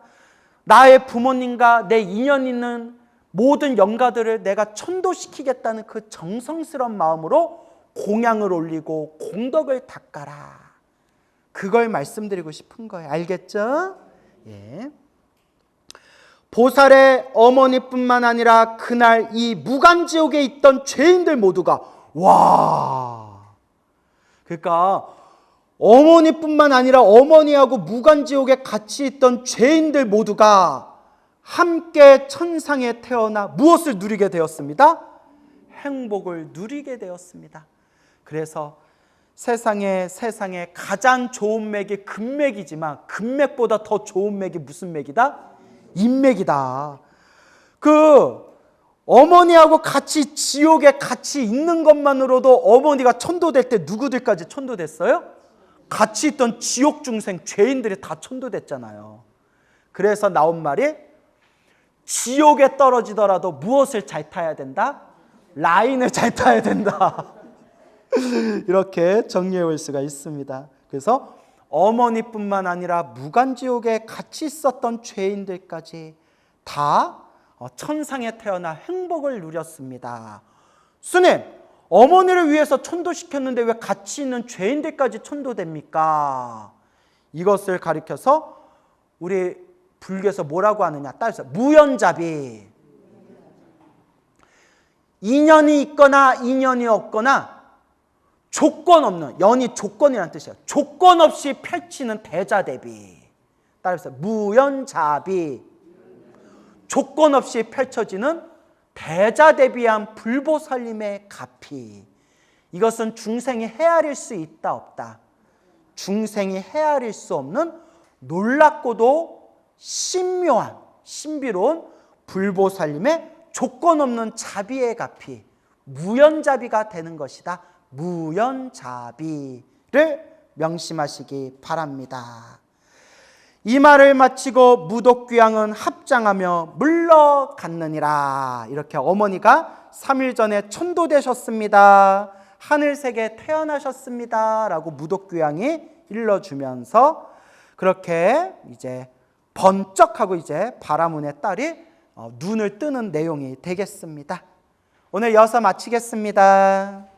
나의 부모님과 내 인연 있는 모든 영가들을 내가 천도시키겠다는 그 정성스러운 마음으로 공양을 올리고 공덕을 닦아라. 그걸 말씀드리고 싶은 거예요. 알겠죠? 예. 보살의 어머니뿐만 아니라 그날 이 무간지옥에 있던 죄인들 모두가 그러니까 어머니뿐만 아니라 어머니하고 무간지옥에 같이 있던 죄인들 모두가 함께 천상에 태어나 무엇을 누리게 되었습니다? 행복을 누리게 되었습니다. 그래서 세상에 가장 좋은 맥이 금맥이지만 금맥보다 더 좋은 맥이 무슨 맥이다? 인맥이다. 그 어머니하고 같이 지옥에 같이 있는 것만으로도 어머니가 천도될 때 누구들까지 천도됐어요? 같이 있던 지옥 중생 죄인들이 다 천도됐잖아요. 그래서 나온 말이 지옥에 떨어지더라도 무엇을 잘 타야 된다? 라인을 잘 타야 된다. 이렇게 정리해 올 수가 있습니다. 그래서 어머니뿐만 아니라 무간지옥에 같이 있었던 죄인들까지 다 천상에 태어나 행복을 누렸습니다. 스님, 어머니를 위해서 천도시켰는데 왜 같이 있는 죄인들까지 천도됩니까? 이것을 가리켜서 우리 불교에서 뭐라고 하느냐 따라서 무연잡이. 인연이 있거나 인연이 없거나 조건 없는, 연이 조건이라는 뜻이에요. 조건 없이 펼치는 대자대비. 따라서 무연잡이. 조건 없이 펼쳐지는 대자대비한 불보살님의 가피. 이것은 중생이 헤아릴 수 있다 없다. 중생이 헤아릴 수 없는 놀랍고도 신묘한 신비로운 불보살님의 조건 없는 자비의 가피, 무연자비가 되는 것이다. 무연자비를 명심하시기 바랍니다. 이 말을 마치고 무독귀양은 합장하며 물러갔느니라. 이렇게 어머니가 3일 전에 천도되셨습니다. 하늘색에 태어나셨습니다. 라고 무독귀양이 일러주면서 그렇게 이제 번쩍하고 이제 바라문의 딸이 눈을 뜨는 내용이 되겠습니다. 오늘 여기서 마치겠습니다.